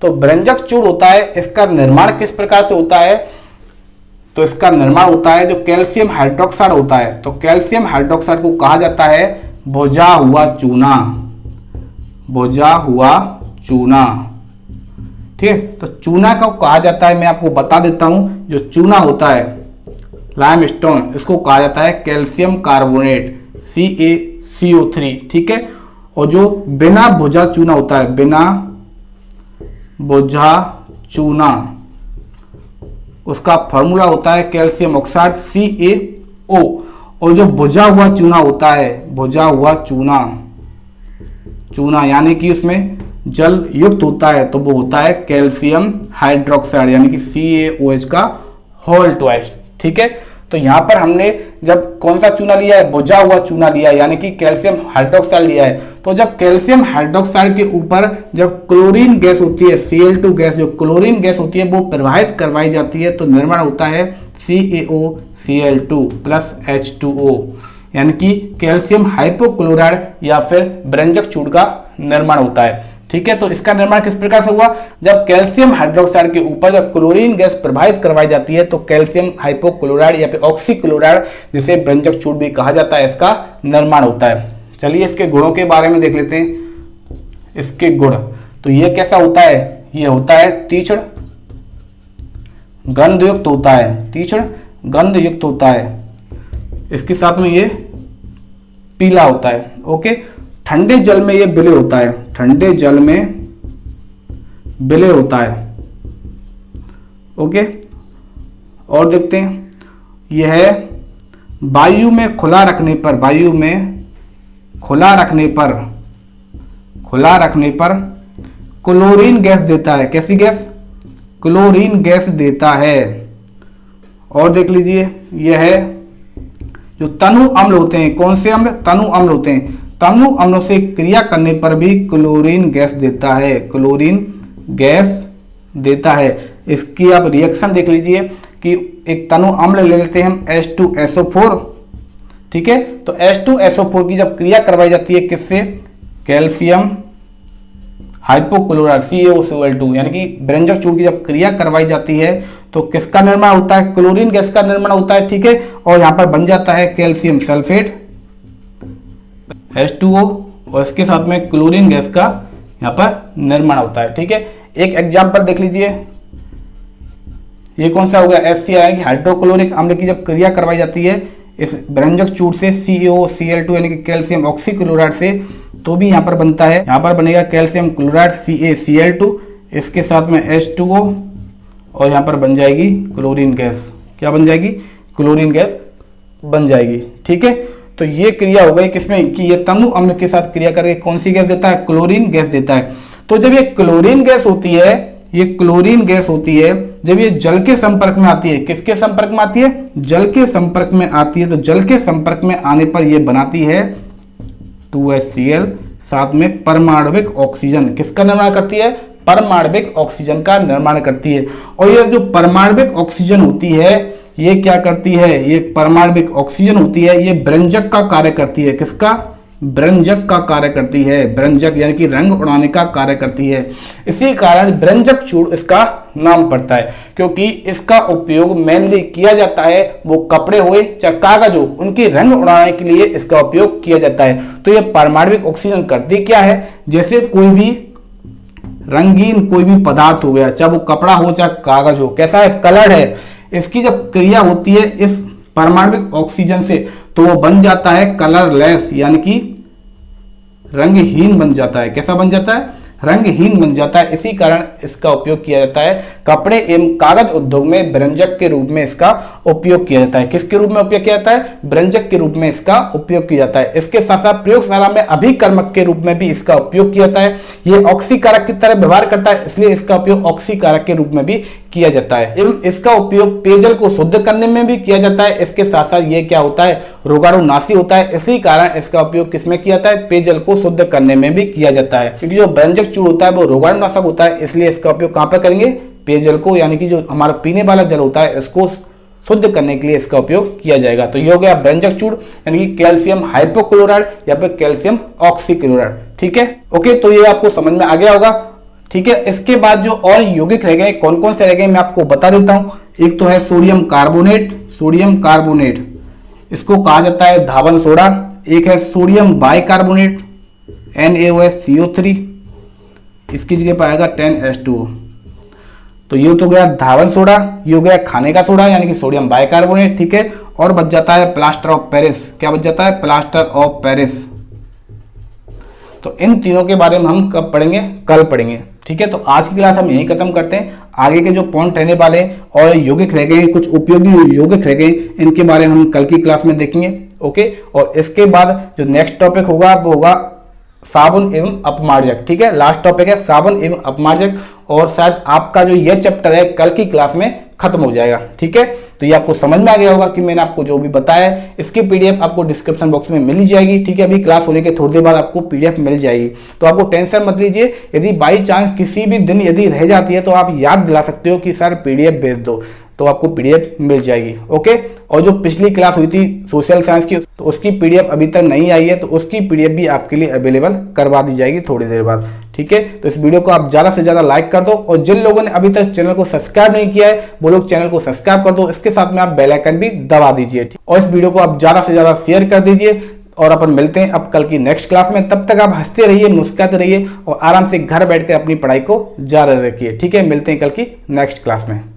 तो ब्रंजक चूड़ होता है, इसका निर्माण किस प्रकार से होता है? तो इसका निर्माण होता है जो कैल्शियम हाइड्रोक्साइड होता है, तो कैल्शियम हाइड्रोक्साइड को कहा जाता है बुझा हुआ चूना, बुझा हुआ चूना। ठीक है, तो चूना का कहा जाता है, मैं आपको बता देता हूं, जो चूना होता है लाइमस्टोन, इसको कहा जाता है कैल्शियम कार्बोनेट CaCO3। ठीक है, और जो बिना बुझा चूना होता है, बिना बुझा चूना, उसका फॉर्मूला होता है कैल्शियम ऑक्साइड CaO। और जो बुझा हुआ चूना होता है, बुझा हुआ चूना, चूना यानी कि उसमें जल युक्त होता है, तो वो होता है कैल्शियम हाइड्रोक्साइड यानी कि CaOH का होल ट्वाइस। ठीक है, तो यहां पर हमने जब कौन सा चूना लिया है, बुझा हुआ चूना लिया है, यानी कि कैल्शियम हाइड्रोक्साइड लिया है। तो जब कैल्शियम हाइड्रोक्साइड के ऊपर जब क्लोरीन गैस होती है, Cl2 गैस, जो क्लोरीन गैस होती है वो प्रवाहित करवाई जाती है, तो निर्माण होता है CaOCl2 प्लस H2O, यानी कि कैल्शियम हाइपोक्लोराइड या फिर ब्रंजक चूर्ण का निर्माण होता है। ठीक है, तो इसका निर्माण किस प्रकार से हुआ, जब कैल्शियम हाइड्रोक्साइड के ऊपर जब क्लोरीन गैस प्रवाहित करवाई जाती है तो कैल्शियम हाइपोक्लोराइड या फिर ऑक्सीक्लोराइड, जिसे ब्रंजक चूर्ण भी कहा जाता है, इसका निर्माण होता है। चलिए इसके गुणों के बारे में देख लेते हैं। इसके गुण, तो ये कैसा होता है, ये होता है तीक्ष्ण गंधयुक्त होता है, तीक्ष्ण गंधयुक्त होता है। इसके साथ में ये पीला होता है। ओके, ठंडे जल में ये विलय होता है, ठंडे जल में विलय होता है। ओके, और देखते हैं, यह वायु में खुला रखने पर, वायु में खुला रखने पर क्लोरीन गैस देता है। कैसी गैस, क्लोरीन गैस देता है। और देख लीजिए, यह है जो तनु अम्ल होते हैं, कौन से अम्ल, तनु अम्ल होते हैं, तनु अम्लों से क्रिया करने पर भी क्लोरीन गैस देता है, क्लोरीन गैस देता है। इसकी आप रिएक्शन देख लीजिए कि एक तनु अम्ल ले लेते हैं हम H2SO4, ठीक है, तो H2SO4 की जब क्रिया करवाई जाती है किससे, कैल्शियम हाइपोक्लोराइड CaOCl2, यानी कि ब्रंजक चूर्ण की जब क्रिया करवाई जाती है तो किसका निर्माण होता है, क्लोरीन गैस का निर्माण होता है। ठीक है, और यहाँ पर बन जाता है कैल्शियम सल्फेट H2O, और इसके साथ में क्लोरीन गैस का यहाँ पर निर्माण होता है। ठीक है, एक एग्जाम्पल देख लीजिए, ये कौन सा हो गया, HCl कि हाइड्रोक्लोरिक अम्ल की जब क्रिया करवाई जाती है इस ब्रंजक चूर्ण से CaOCl2 यानी कि कैल्शियम ऑक्सीक्लोराइड से, तो भी यहाँ पर बनता है, यहाँ पर बनेगा कैल्शियम क्लोराइड CaCl2, इसके साथ में H2O, और यहाँ पर बन जाएगी क्लोरीन गैस। क्या बन जाएगी, क्लोरीन गैस बन जाएगी। ठीक है, तो ये क्रिया हो गई किसमें, कि ये तनु अम्ल के साथ क्रिया करके कौन सी गैस देता है, क्लोरीन गैस देता है। तो जब ये क्लोरीन गैस होती है, ये क्लोरीन गैस होती है, जब ये जल के संपर्क में आती है, किसके संपर्क में आती है, जल के संपर्क में आती है, तो जल के संपर्क में आने पर ये बनाती है 2HCl, साथ में परमाणविक ऑक्सीजन, किसका निर्माण करती है, परमाणविक ऑक्सीजन का निर्माण करती है। और ये जो परमाणविक ऑक्सीजन होती है ये क्या करती है, ये परमाणविक ऑक्सीजन होती है, ये ब्रंजक का कार्य करती है, किसका, ब्रंजक का कार्य करती है, ब्रंजक यानी कि रंग उड़ाने का कार्य करती है। इसी कारण ब्रंजक चूर्ण इसका नाम पड़ता है, क्योंकि इसका उपयोग मेनली किया जाता है, वो कपड़े हुए चाहे कागज हो, उनकी रंग उड़ाने के लिए इसका उपयोग किया जाता है। तो ये परमाणविक ऑक्सीजन करती क्या है, जैसे कोई भी रंगीन कोई भी पदार्थ हो गया, चाहे वो कपड़ा हो चाहे कागज हो, कैसा है, कलर है, इसकी जब क्रिया होती है इस परमाणविक ऑक्सीजन से तो वो बन जाता है कलरलेस, यानी कि रंगहीन बन जाता है। कैसा बन जाता है, रंगहीन बन जाता है। इसी कारण इसका उपयोग किया जाता है कपड़े एवं कागज उद्योग में, ब्रंजक के रूप में इसका उपयोग किया जाता है। किसके रूप में उपयोग किया जाता है, ब्रंजक के रूप में इसका उपयोग किया जाता है। इसके साथ साथ प्रयोगशाला में अभिकर्मक के रूप में भी इसका उपयोग किया जाता है। ये ऑक्सीकारक की तरह व्यवहार करता है, इसलिए इसका उपयोग ऑक्सीकारक के रूप में भी किया जाता है। एवं इसका उपयोग पेयजल को शुद्ध करने में भी किया जाता है। इसके साथ साथ ये क्या होता है, रोगाणुनाशी होता है। इसी कारण इसका उपयोग किसमें किया जाता है, पेयजल को शुद्ध करने में भी किया जाता है, क्योंकि जो ब्रंजक चूर्ण होता है वो रोगाणुनाशक होता है, इसलिए इसका उपयोग कहां पर करेंगे, पेयजल को, यानी कि जो हमारा पीने वाला जल होता है इसको शुद्ध करने के लिए इसका उपयोग किया जाएगा। तो ये हो गया ब्रंजक चूर्ण, यानी कि कैल्शियम हाइपोक्लोराइड या फिर कैल्शियम ऑक्सीक्लोराइड। ठीक है, ओके, तो ये आपको समझ में आ गया होगा। ठीक है, इसके बाद जो और यौगिक रह गए, कौन कौन से रह गए मैं आपको बता देता हूं। एक तो है सोडियम कार्बोनेट, सोडियम कार्बोनेट इसको कहा जाता है धावन सोडा। एक है सोडियम बाइकार्बोनेट NaOH CO3, इसकी जगह पर आएगा 10H2O। तो ये तो गया धावन सोडा, ये हो गया खाने का सोडा यानी कि सोडियम बाइकार्बोनेट। ठीक है, और बच जाता है प्लास्टर ऑफ पेरिस। क्या बच जाता है, प्लास्टर ऑफ पेरिस। तो इन तीनों के बारे में हम कब पढ़ेंगे, कल पढ़ेंगे। ठीक है, तो आज की क्लास हम यही खत्म करते हैं। आगे के जो पॉइंट रहने वाले और यौगिक रह गए, कुछ उपयोगी यौगिक रह गए, इनके बारे में हम कल की क्लास में देखेंगे। ओके, और इसके बाद जो नेक्स्ट टॉपिक होगा वो होगा साबुन एवं अपमार्जक। ठीक है, लास्ट टॉपिक है साबुन एवं अपमार्जक, और शायद आपका जो ये चैप्टर है कल की क्लास में खत्म हो जाएगा। ठीक है, तो ये आपको समझ में आ गया होगा कि मैंने आपको जो भी बताया है, इसकी पीडीएफ आपको डिस्क्रिप्शन बॉक्स में मिल जाएगी। ठीक है, अभी क्लास होने के थोड़ी देर बाद आपको पीडीएफ मिल जाएगी, तो आपको टेंशन मत लीजिए। यदि बाई चांस किसी भी दिन यदि रह जाती है तो आप याद दिला सकते हो कि सर पीडीएफ भेज दो, तो आपको पीडीएफ मिल जाएगी। ओके, और जो पिछली क्लास हुई थी सोशल साइंस की, तो उसकी पीडीएफ अभी तक नहीं आई है, तो उसकी पीडीएफ भी आपके लिए अवेलेबल करवा दी जाएगी थोड़ी देर बाद। ठीक है, तो इस वीडियो को आप ज़्यादा से ज़्यादा लाइक कर दो, और जिन लोगों ने अभी तक चैनल को सब्सक्राइब नहीं किया है वो लोग चैनल को सब्सक्राइब कर दो, इसके साथ में आप बेल आइकन भी दबा दीजिए, और इस वीडियो को आप ज़्यादा से ज़्यादा शेयर कर दीजिए। और अपन मिलते हैं अब कल की नेक्स्ट क्लास में, तब तक आप हंसते रहिए, मुस्कुराते रहिए और आराम से घर बैठकर अपनी पढ़ाई को जारी रखिए। ठीक है, मिलते हैं कल की नेक्स्ट क्लास में।